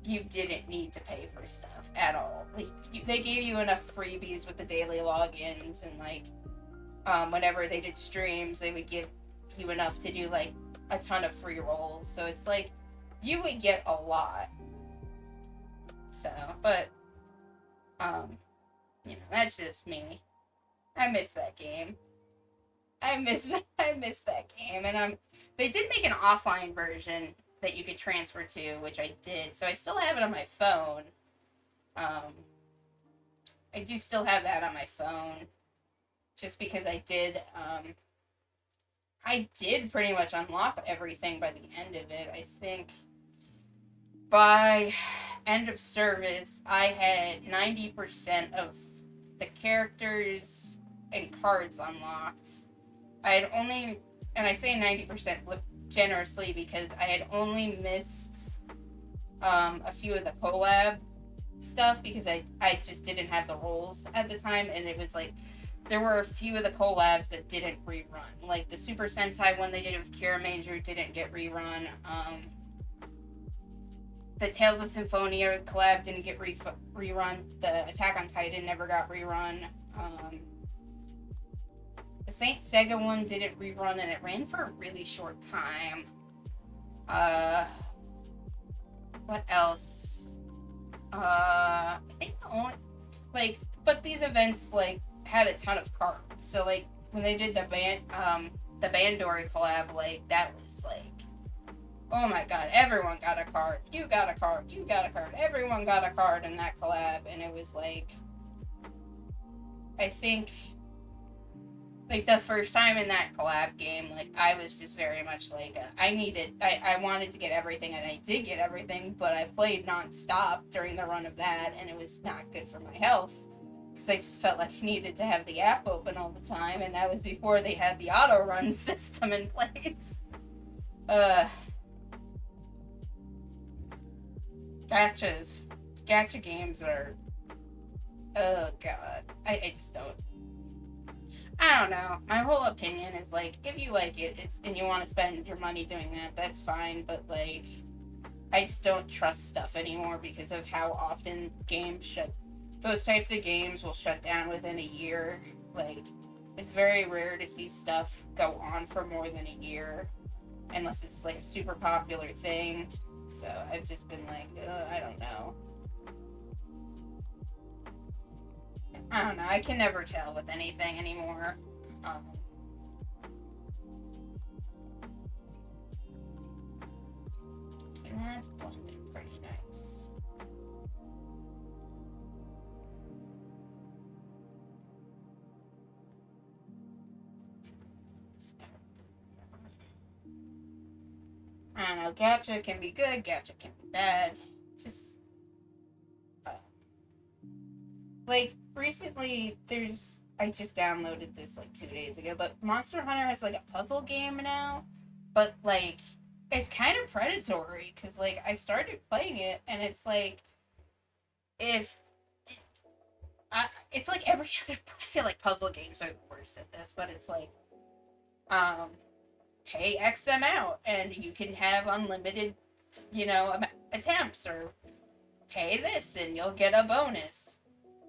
S1: you didn't need to pay for stuff at all. Like they gave you enough freebies with the daily logins, and like whenever they did streams, they would give you enough to do like a ton of free rolls. So it's like you would get a lot. So, but that's just me. I miss that game. I miss that game, and they did make an offline version that you could transfer to, which I did. So I still have it on my phone. I do still have that on my phone. just because I did pretty much unlock everything by the end of it. I think by end of service, I had 90% of the characters and cards unlocked. I had only, and I say 90% generously because I had only missed a few of the collab stuff because I just didn't have the roles at the time, and it was like there were a few of the collabs that didn't rerun. Like the Super Sentai one they did with Kira Major didn't get rerun. The Tales of Symphonia collab didn't get rerun. The Attack on Titan never got rerun. The Saint Seiya one didn't rerun, and it ran for a really short time. What else? I think the only but these events had a ton of cards. So when they did the Bandori collab, that was oh my god, everyone got a card. You got a card. You got a card. Everyone got a card in that collab, and it was I think the first time in that collab game, I was just very much I wanted to get everything, and I did get everything, but I played non-stop during the run of that, and it was not good for my health, because I just felt like I needed to have the app open all the time, and that was before they had the auto-run system in place. Gacha games are, oh god, I just don't. I don't know. My whole opinion is if you like it, and you want to spend your money doing that, that's fine. But I just don't trust stuff anymore because of how often those types of games will shut down within a year. It's very rare to see stuff go on for more than a year, unless it's a super popular thing. So I've just been I don't know. I don't know. I can never tell with anything anymore. And that's blended pretty nice. I don't know. Gacha can be good. Gacha can be bad. Just recently, I just downloaded this 2 days ago, but Monster Hunter has a puzzle game now, but it's kind of predatory because I started playing it, and it's if it's every other. I feel like puzzle games are the worst at this, but it's pay X amount and you can have unlimited, attempts, or pay this and you'll get a bonus,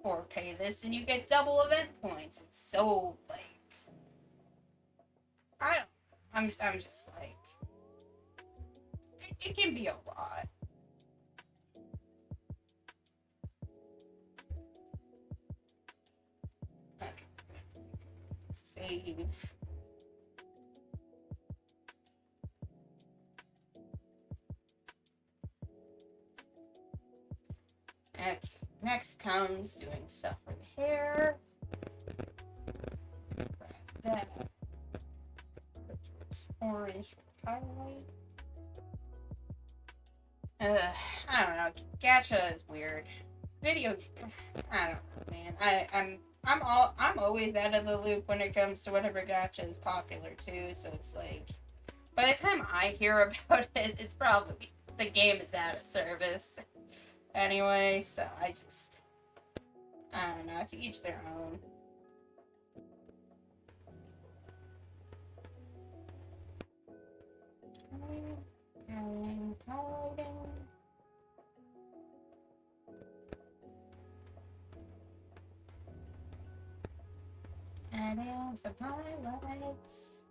S1: or pay this and you get double event points. It's so I'm just it can be a lot. Okay. Save. Okay. Next comes doing stuff for the hair. Grab that. Put towards orange for highlight. I don't know. Gacha is weird. Video. I don't know, man. I'm always out of the loop when it comes to whatever gacha is popular too. So it's by the time I hear about it, it's probably the game is out of service. Anyway, so I don't know, to each their own. Adding some highlights.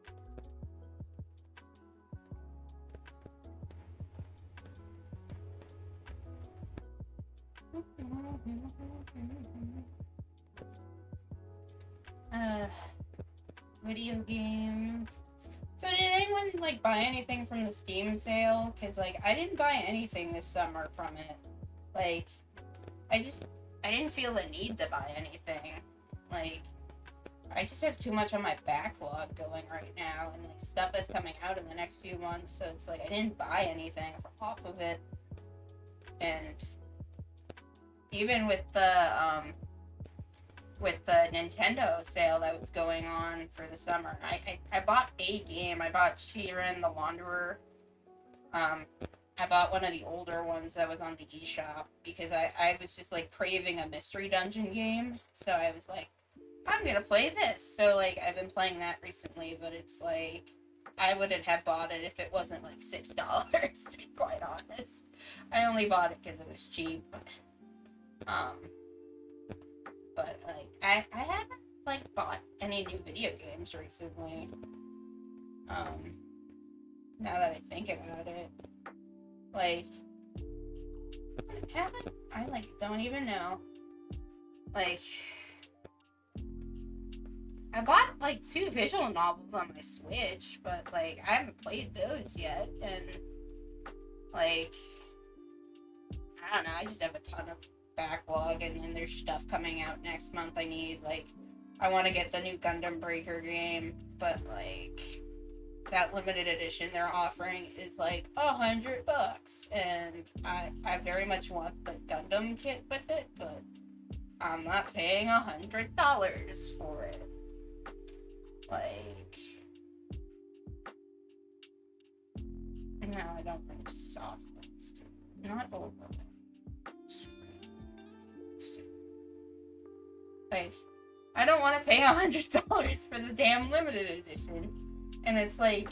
S1: Video game. So did anyone buy anything from the Steam sale? Because I didn't buy anything this summer from it. I didn't feel the need to buy anything. I just have too much on my backlog going right now, and like stuff that's coming out in the next few months. So it's like I didn't buy anything off of it, and even with the Nintendo sale that was going on for the summer, I bought a game. I bought Shiren the Wanderer. Um, I bought one of the older ones that was on the eShop because I was just like craving a mystery dungeon game. So I was like, I'm gonna play this. So like I've been playing that recently, but it's like I wouldn't have bought it if it wasn't like $6, to be quite honest. I only bought it because it was cheap. Um, but like I haven't like bought any new video games recently. Um, now that I think about it, like haven't I like don't even know. Like I bought like 2 visual novels on my Switch, but like I haven't played those yet, and like I don't know, I just have a ton of backlog, and then there's stuff coming out next month I need. Like I want to get the new Gundam Breaker game, but like that limited edition they're offering is like $100, and I very much want the Gundam kit with it, but I'm not paying $100 for it. Like, no, I don't want to soft links to not over. Like, I don't want to pay $100 for the damn limited edition, and it's like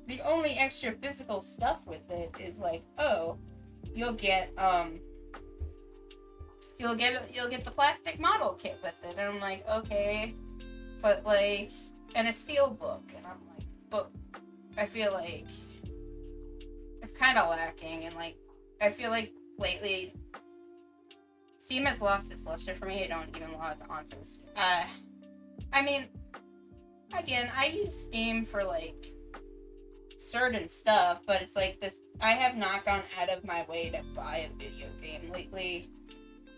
S1: the only extra physical stuff with it is like, oh, you'll get the plastic model kit with it, and I'm like, okay, but like, and a steel book, and I'm like, but I feel like it's kind of lacking, and like I feel like lately Steam has lost its luster for me. I don't even log on for this. I mean, again, I use Steam for like certain stuff, but it's like this. I have not gone out of my way to buy a video game lately,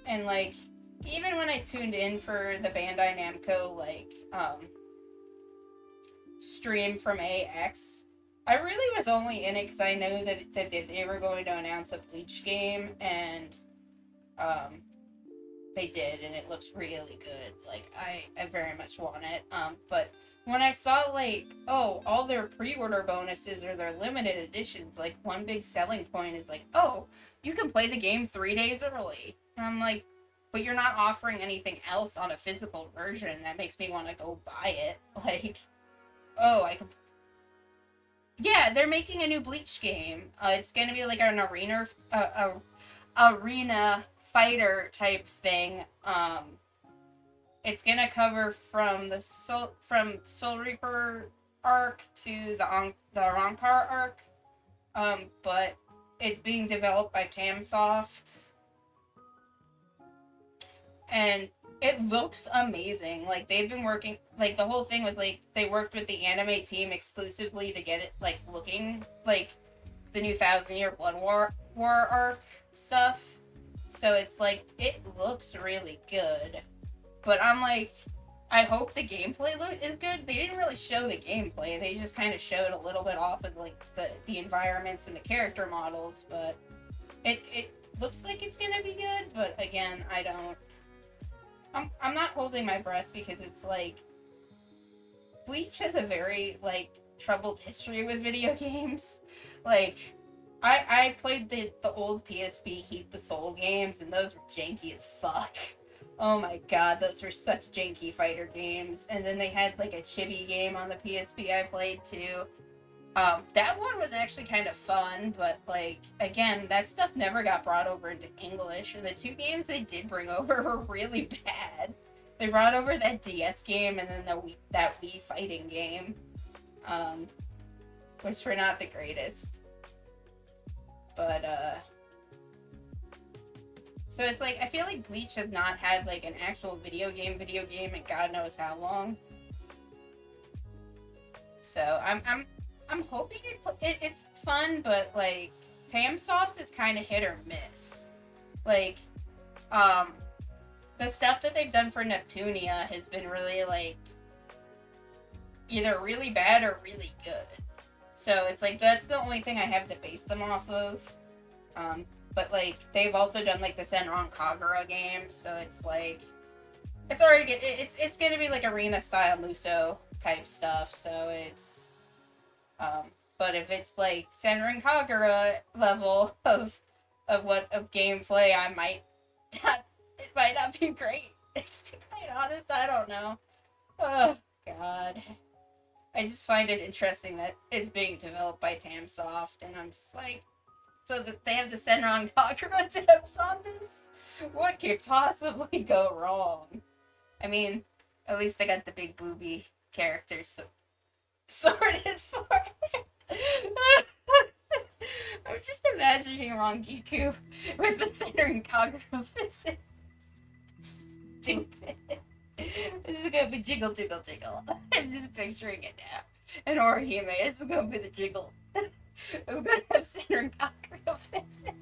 S1: and like even when I tuned in for the Bandai Namco like stream from AX, I really was only in it because I know that they were going to announce a Bleach game, and they did, and it looks really good. Like I very much want it. But when I saw like, oh, all their pre-order bonuses or their limited editions, like one big selling point is like, oh, you can play the game 3 days early. And I'm like, but you're not offering anything else on a physical version that makes me want to go buy it. Like, oh, I can. Yeah, they're making a new Bleach game. It's gonna be like an arena fighter type thing. It's gonna cover from the Soul Reaper arc to the Arrancar arc. But it's being developed by Tamsoft, and it looks amazing. Like they've been working, like the whole thing was like they worked with the anime team exclusively to get it like looking like the new Thousand Year Blood War arc stuff. So it's like it looks really good, but I'm like, I hope the gameplay is good. They didn't really show the gameplay. They just kind of showed a little bit off of like the environments and the character models, but it looks like it's gonna be good. But again, I don't. I'm not holding my breath because it's like Bleach has a very like troubled history with video games. Like I played the old PSP Heat the Soul games, and those were janky as fuck. Oh my god, those were such janky fighter games. And then they had like a chibi game on the PSP I played too. That one was actually kind of fun, but like again, that stuff never got brought over into English. And the 2 games they did bring over were really bad. They brought over that DS game and then that Wii fighting game, which were not the greatest. But so it's like I feel like Bleach has not had like an actual video game in God knows how long. So I'm hoping it's fun, but like Tamsoft is kind of hit or miss. Like the stuff that they've done for Neptunia has been really like either really bad or really good. So it's like that's the only thing I have to base them off of. But like they've also done like the Senran Kagura game, so it's like it's already it's gonna be like arena style Muso type stuff. So it's but if it's like Senran Kagura level of gameplay, I might not, it might not be great. To be quite honest, I don't know. Oh God. I just find it interesting that it's being developed by Tamsoft, and I'm just like, so that they have the Senran Kagura tips on this? What could possibly go wrong? I mean, at least they got the big booby characters sorted for it. I'm just imagining Rangiku with the Senran Kagura physics. Stupid. This is gonna be jiggle, jiggle, jiggle. I'm just picturing it now. And Orihime, it's gonna be the jiggle. It's gonna have Senran Kagura physics.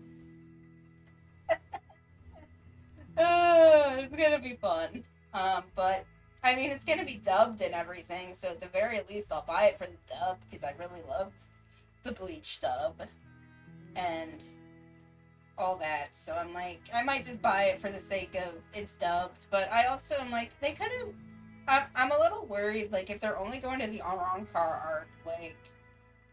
S1: It's gonna be fun. But I mean, it's gonna be dubbed and everything, so at the very least, I'll buy it for the dub because I really love the Bleach dub and all that. So I'm like, I might just buy it for the sake of it's dubbed. But I also am like, they could have. I'm a little worried, like if they're only going to the Arankar arc, like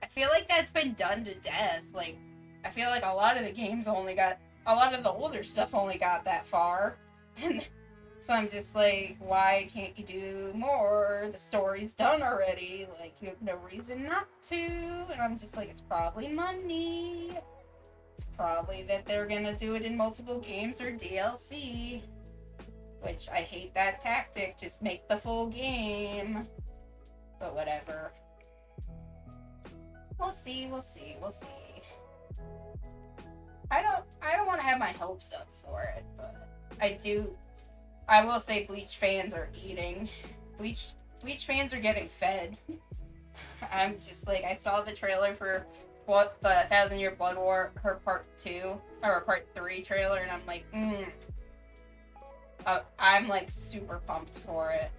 S1: I feel like that's been done to death. Like I feel like a lot of the games only got a lot of the older stuff only got that far, and so I'm just like, why can't you do more? The story's done already. Like you have no reason not to. And I'm just like, it's probably money. It's probably that they're gonna do it in multiple games or DLC. Which I hate that tactic. Just make the full game. But whatever. We'll see. I don't want to have my hopes up for it, but I will say Bleach fans are eating. Bleach fans are getting fed. I'm just like, I saw the trailer for what the 1,000-Year Blood War, her part 2 or part 3 trailer, and I'm like, I'm like super pumped for it.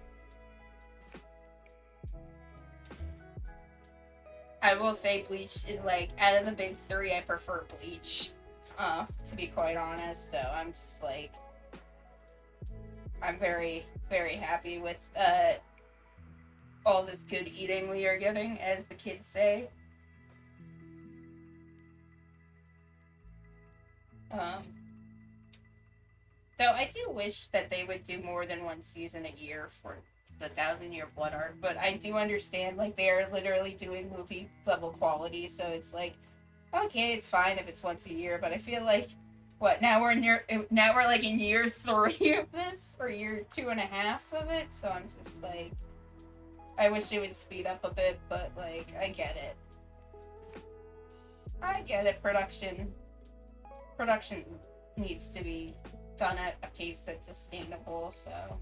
S1: I will say Bleach is like, out of the big 3, I prefer Bleach, to be quite honest. So I'm just like, I'm very, very happy with all this good eating we are getting, as the kids say. Though I do wish that they would do more than one season a year for the 1,000-Year Blood Arc, but I do understand, like, they are literally doing movie level quality, so it's like, okay, it's fine if it's once a year, but I feel like, now we're like in year 3 of this, or year 2.5 of it, so I'm just like, I wish it would speed up a bit, but like, I get it. Production needs to be done at a pace that's sustainable, so.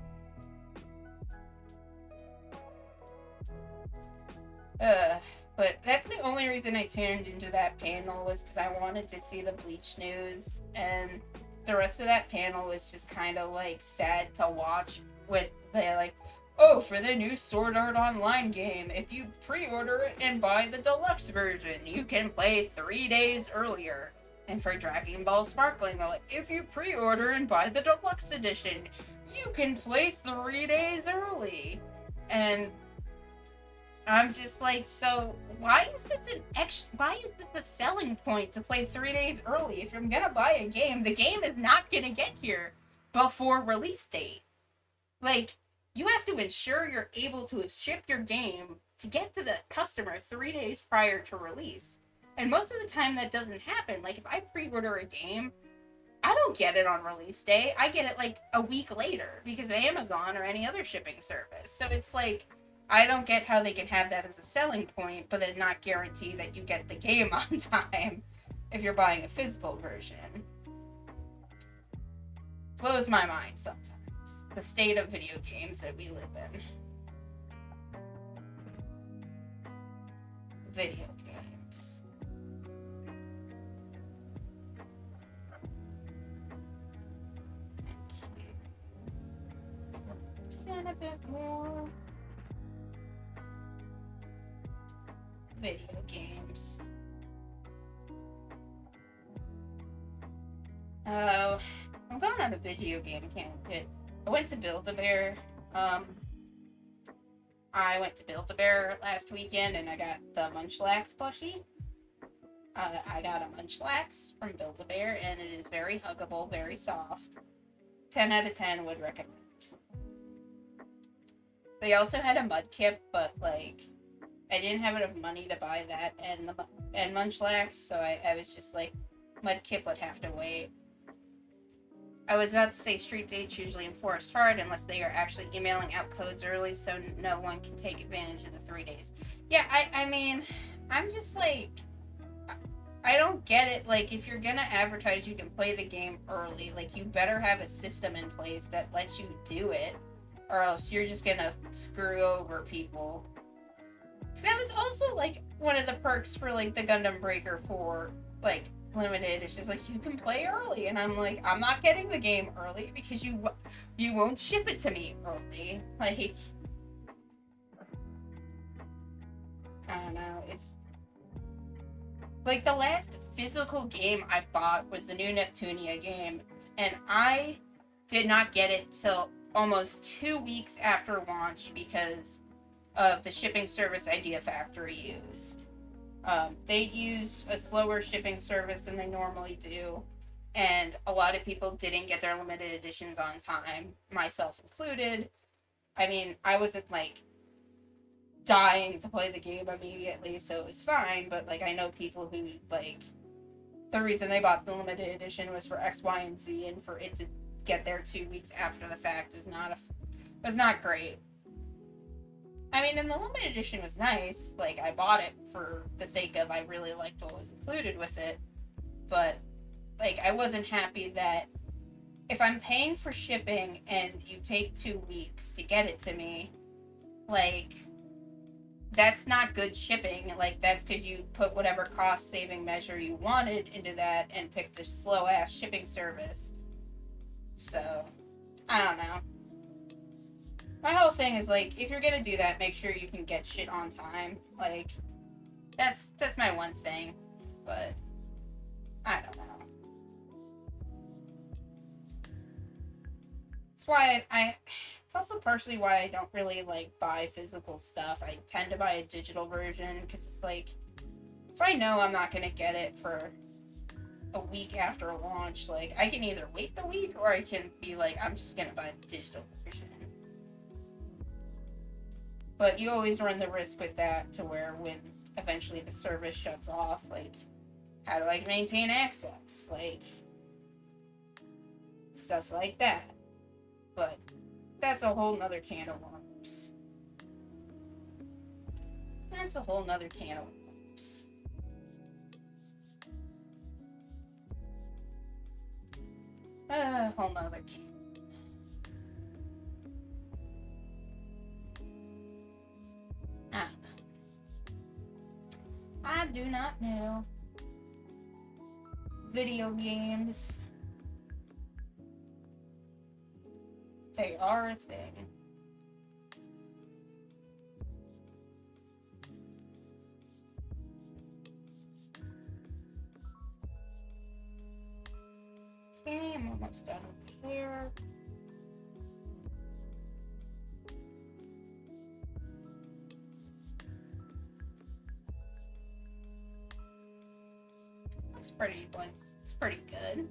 S1: But that's the only reason I tuned into that panel, was because I wanted to see the Bleach news, and the rest of that panel was just kind of like sad to watch. With they're like, oh, for the new Sword Art Online game, if you pre-order it and buy the deluxe version, you can play 3 days earlier. And for Dragon Ball Sparkling, they're like, if you pre-order and buy the deluxe edition, you can play 3 days early. And I'm just like, so why is this a selling point to play 3 days early? If I'm gonna buy a game, the game is not gonna get here before release date. Like, you have to ensure you're able to ship your game to get to the customer 3 days prior to release. And most of the time that doesn't happen. Like, if I pre-order a game, I don't get it on release day. I get it like a week later because of Amazon or any other shipping service. So it's like, I don't get how they can have that as a selling point, but then not guarantee that you get the game on time if you're buying a physical version. Blows my mind sometimes. The state of video games that we live in. Video games. Stand a bit more. Video games. Oh, I'm going on a video game tangent. I went to Build-A-Bear. I went to Build-A-Bear last weekend and I got the Munchlax plushie. I got a Munchlax from Build-A-Bear and it is very huggable, very soft. 10 out of 10 would recommend. They also had a Mudkip, but like I didn't have enough money to buy that and Munchlax, so I was just like, Mudkip would have to wait. I was about to say street dates usually enforced hard unless they are actually emailing out codes early so no one can take advantage of the 3 days. Yeah, I mean, I'm just like, I don't get it. Like, if you're gonna advertise you can play the game early, like, you better have a system in place that lets you do it, or else you're just gonna screw over people. Because that was also, like, one of the perks for, like, the Gundam Breaker 4, like, limited. It's just like, you can play early, and I'm like, I'm not getting the game early because you won't ship it to me early. Like, I don't know, it's like the last physical game I bought was the new Neptunia game, and I did not get it till almost 2 weeks after launch because of the shipping service Idea Factory used. They used a slower shipping service than they normally do, and a lot of people didn't get their limited editions on time, myself included. I mean, I wasn't like dying to play the game immediately, so it was fine, but like I know people who like the reason they bought the limited edition was for X, Y, and Z, and for it to get there 2 weeks after the fact was not great. I mean, and the limited edition was nice. Like, I bought it for the sake of I really liked what was included with it. But, like, I wasn't happy that if I'm paying for shipping and you take 2 weeks to get it to me, like, that's not good shipping. Like, that's because you put whatever cost-saving measure you wanted into that and picked a slow-ass shipping service. So, I don't know. My whole thing is, like, if you're gonna do that, make sure you can get shit on time. Like, that's my one thing. But, I don't know. It's why it's also partially why I don't really, like, buy physical stuff. I tend to buy a digital version, because it's like, if I know I'm not gonna get it for a week after launch, like, I can either wait the week, or I can be like, I'm just gonna buy the digital version. But you always run the risk with that to where when eventually the service shuts off, like, how do I maintain access? Like, stuff like that. But that's a whole nother can of worms. That's a whole nother can of worms. A whole nother can. I do not know. Video games. They are a thing. Okay, I'm almost done with here. It's pretty good. I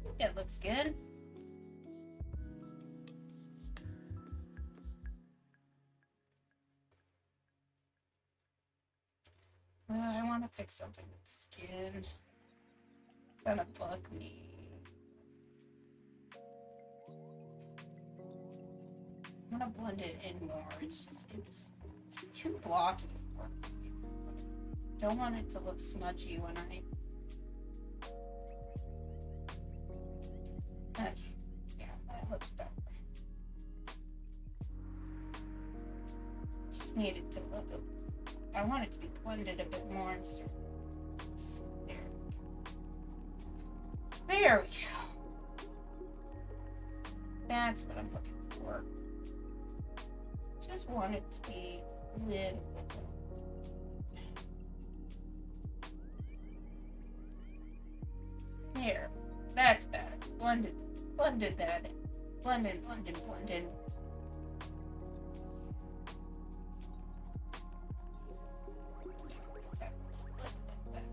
S1: think that looks good. I want to fix something with the skin. It's gonna bug me. I'm gonna blend it in more. It's too blocky for me. Don't want it to look smudgy when I... Okay, yeah, that looks better. Just need it to look I want it to be blended a bit more. There we go. That's what I'm looking for. Just want it to be a little bit. Here. That's better. Blended that in. Blended. That's a little bit better.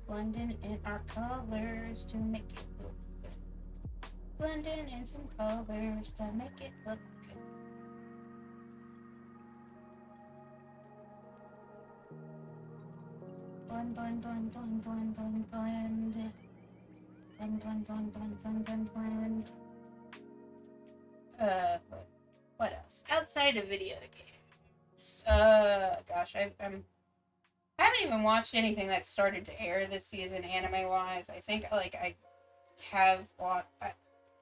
S1: Blending in our colors to make it look good. Blending in some colors to make it look good. Blend. Blend. What else? Outside of video games. Gosh, I haven't even watched anything that started to air this season, anime-wise. I think, like, I have watched...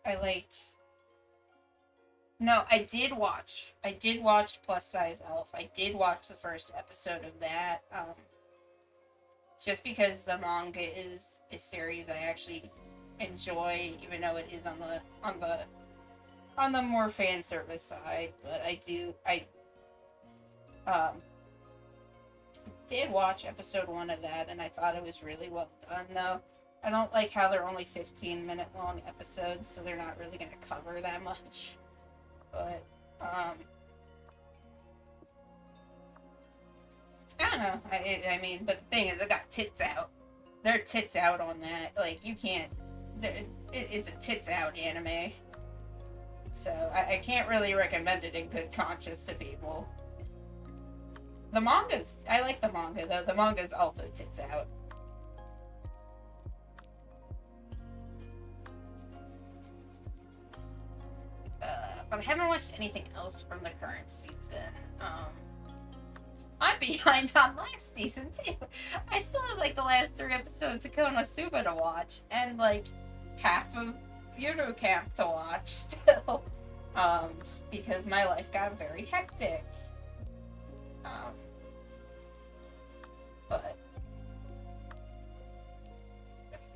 S1: I like... No, I did watch Plus Size Elf. I did watch the first episode of that. Just because the manga is a series I actually enjoy, even though it is on the more fan service side. But I did watch episode 1 of that, and I thought it was really well done, though. I don't like how they're only 15-minute long episodes, so they're not really going to cover that much. But, I don't know. I mean, but the thing is, they got tits out. There are tits out on that. Like, you can't... It's a tits out anime. So, I can't really recommend it in good conscience to people. The manga's... I like the manga, though. The manga's also tits out. But I haven't watched anything else from the current season. I'm behind on last season, too. I still have, like, the last 3 episodes of Konosuba to watch, and, like, half of Yuru Camp to watch still. Because my life got very hectic. But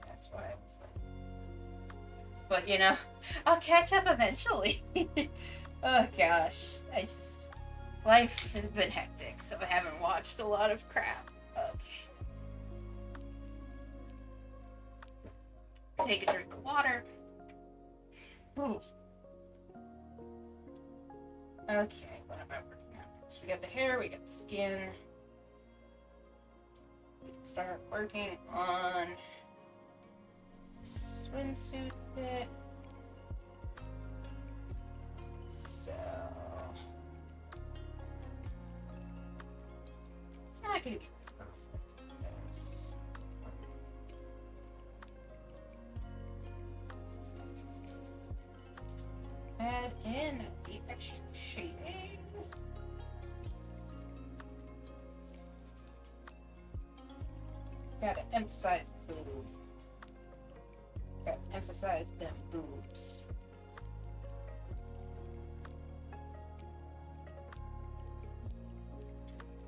S1: that's why I was like... But, you know, I'll catch up eventually. Oh, gosh. Life has been hectic, so I haven't watched a lot of crap. Okay. Take a drink of water. Ooh. Okay, what am I working on next? We got the hair, we got the skin. We can start working on swimsuit bit. So it's not gonna be perfect. Yes. Add in the extra shading. Gotta emphasize the boob. Gotta emphasize them boobs.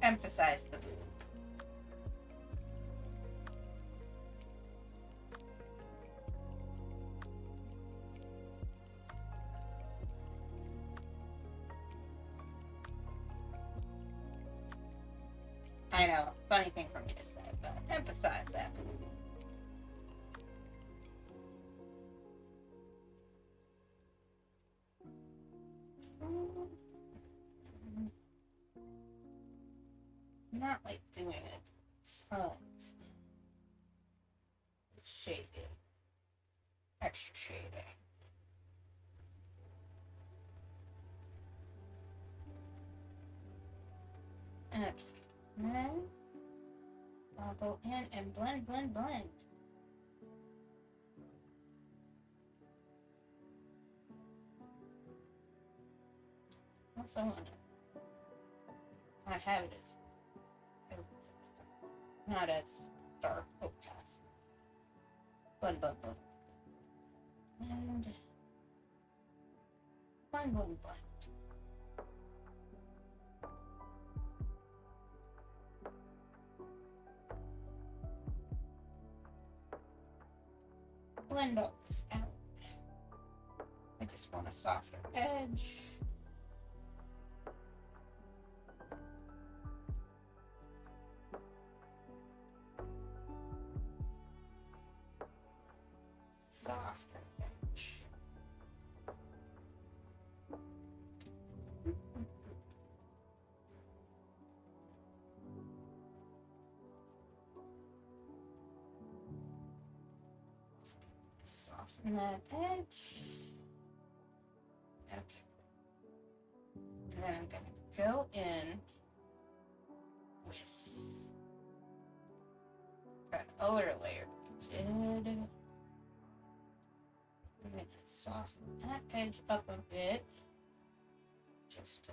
S1: Emphasize the boob. I know, funny thing for me to say, but emphasize that boob. Not like doing a ton of shading, extra shading. Okay, then I'll go in and blend. Also, I want to not have it as not as dark. Oh, pass. Blend. And blend. blend all this out. I just want a softer edge. Softer edge. Soften that edge. Okay. And then I'm going to go in with that other layer we did. I'm going to soften that edge up a bit. Just to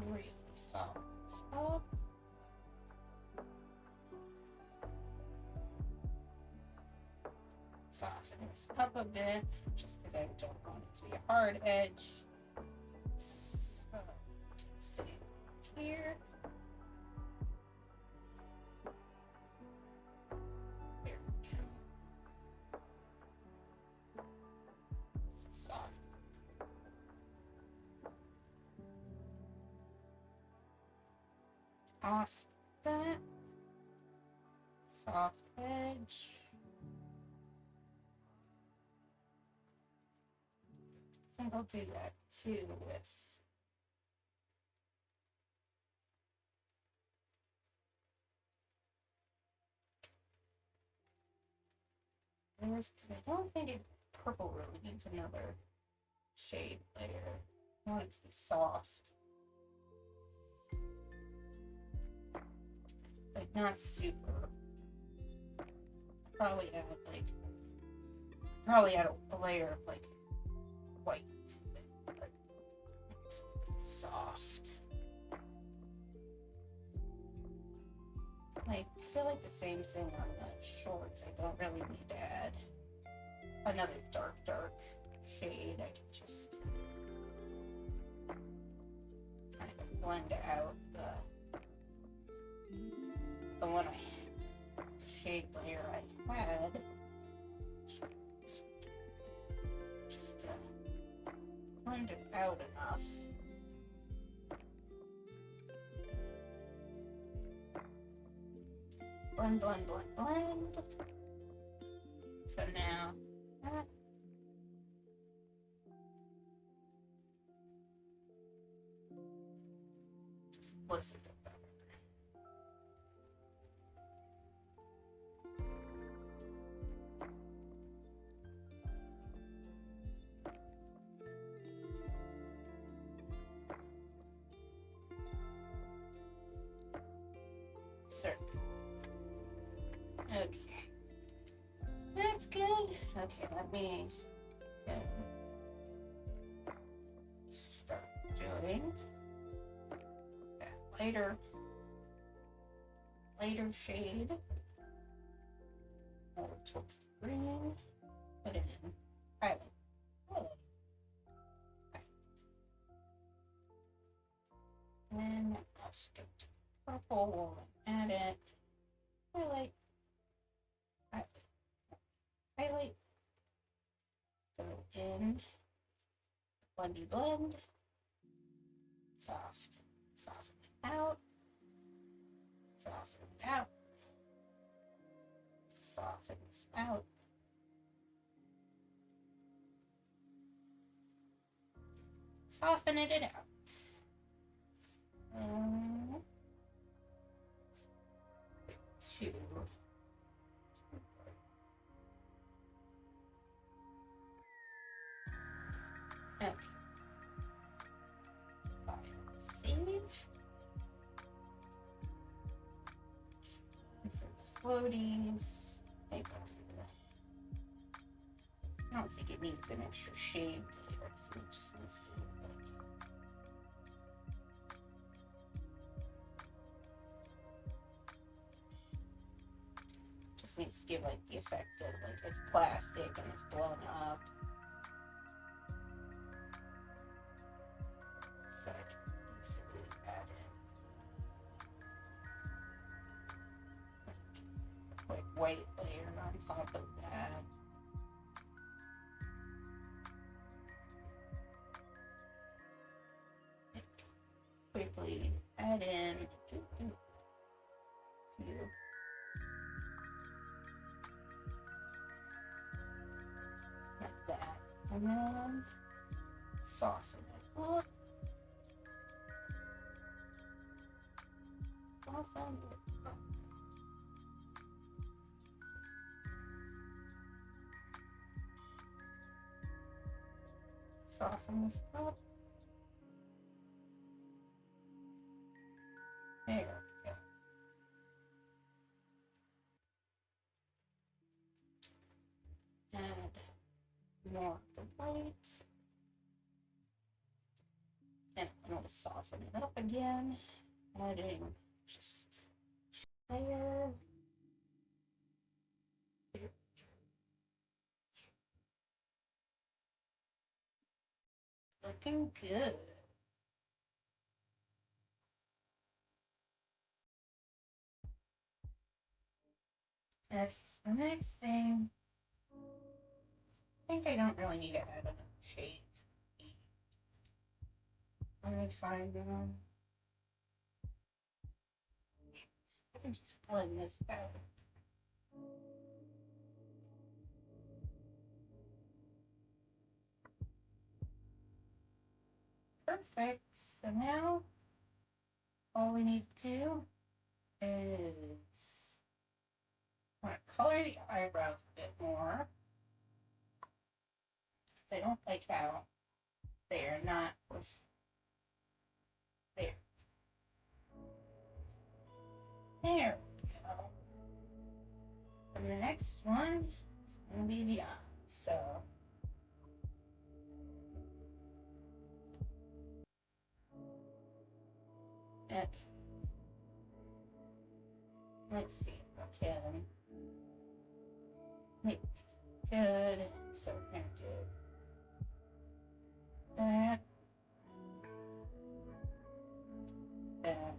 S1: really soften this up. Soften this up a bit, just because I don't want it to be a hard edge. So, let's see here. There we go. Soft. Toss that. Soft edge. I think I'll do that too with this, because I don't think purple really needs another shade layer. I want it to be soft. Like, not super. Probably add a layer of like white to it, but it's really soft. Like, I feel like the same thing on the shorts. I don't really need to add another dark shade. I can just kind of blend out the shade layer I had. Just blend it out enough. Blend. So now that. Just looks a bit better. Okay. That's good. Okay, let me start doing that lighter shade. More towards the green. Put it in highlight. And I'll skip to purple and add it. Highlight. Go in. Blendy blend. Soft. Soften it out. Soften it out. Soften this out. Soften it out. Two. Okay. Save. And for the floaties, I think I'll do that. I don't think it needs an extra shade layer. I think it just needs to look like. Just needs to give like the effect of like it's plastic and it's blown up. So I can easily add in a quick white layer on top of quickly add in few like that, and then soften it up. Soften it up. Soften this up. There we go. Add more of the white. And I'm going to soften it up again, adding just there. Looking good. Okay, so the next thing, I think I don't really need to add enough shades. Let me find them. So I can just blend this out. Perfect. So now all we need to do is I want to color the eyebrows a bit more. I don't like how they are not with there. There we go. And the next one is going to be the eyes. So okay. Let's see if I can make this good. So we're going to do that. That.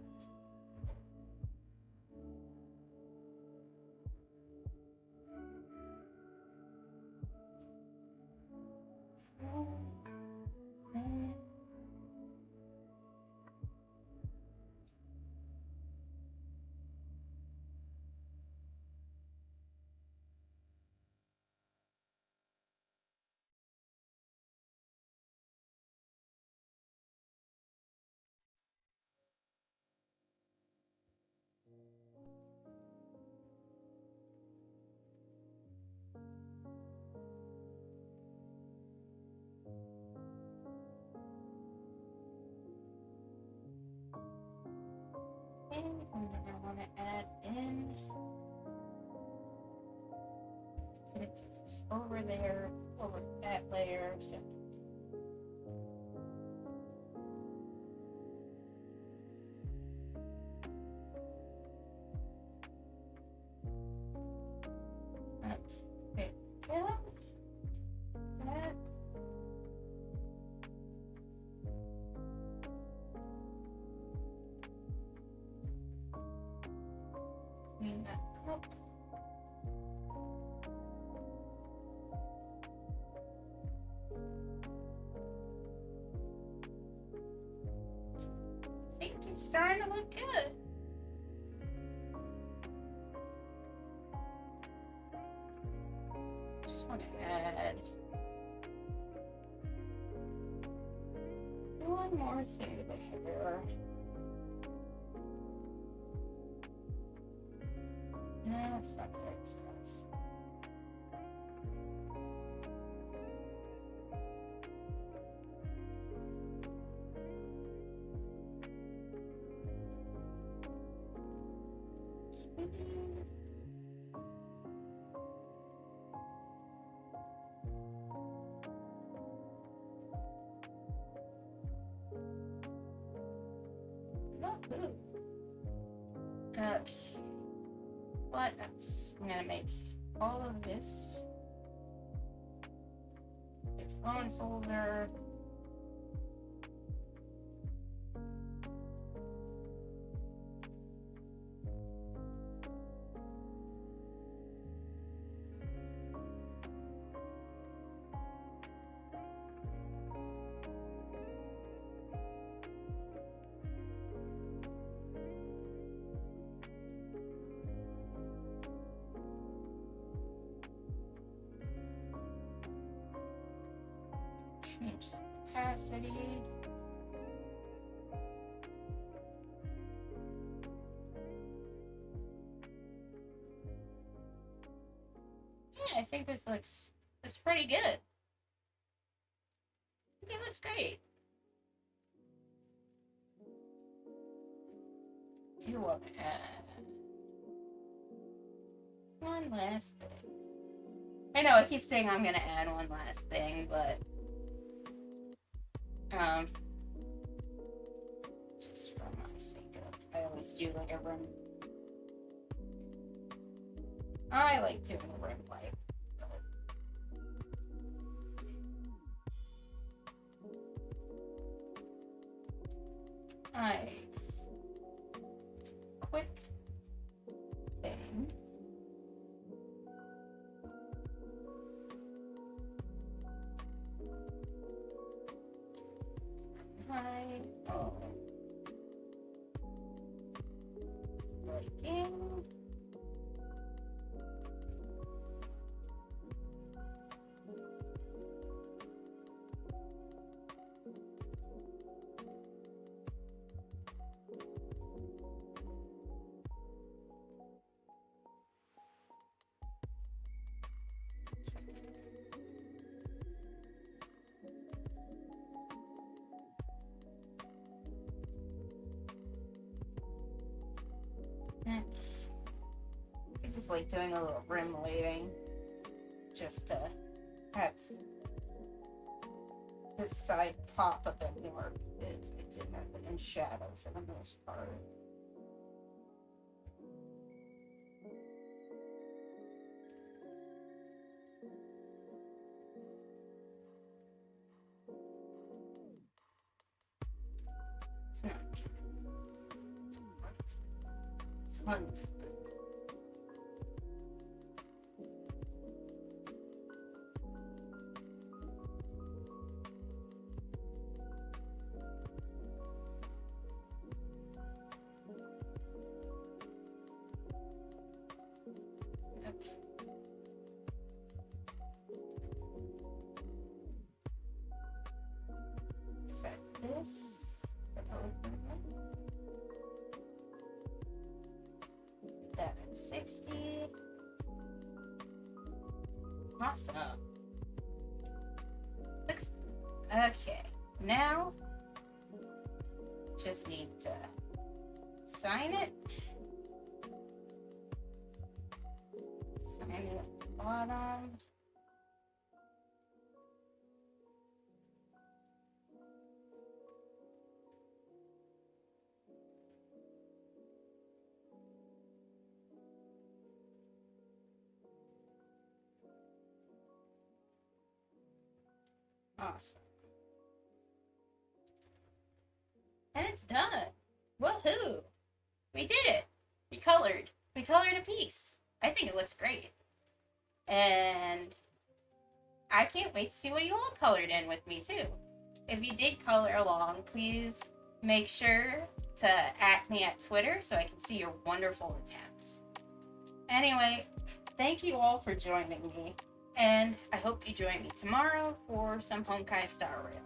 S1: And then I want to add in it's over there, over that layer. So there we go. That. Clean that up. I think it's starting to look good. Just want to add one more thing to the hair. No, it's not the right size. Okay. What else? I'm gonna make all of this its own folder. Change opacity. Yeah, I think this looks pretty good. I think it looks great. Do you want to add one last thing? I know I keep saying I'm gonna add one last thing, but just for my sake of, I always do like a room. I like doing a rim light. Quick thing. Liking. I just like doing a little rim lighting just to have this side pop a bit more. It's in shadow for the most part. It's not. It's hunt. Set this. That at 60. Awesome. Looks okay. Now just need to sign it. Sign it at the bottom. Awesome. And it's done. Woohoo! We did it. We colored a piece. I think it looks great. And I can't wait to see what you all colored in with me too. If you did color along, please make sure to @ me at Twitter so I can see your wonderful attempts. Anyway, thank you all for joining me. And I hope you join me tomorrow for some Honkai Star Rail.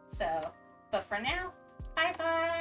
S1: So, but for now, bye bye!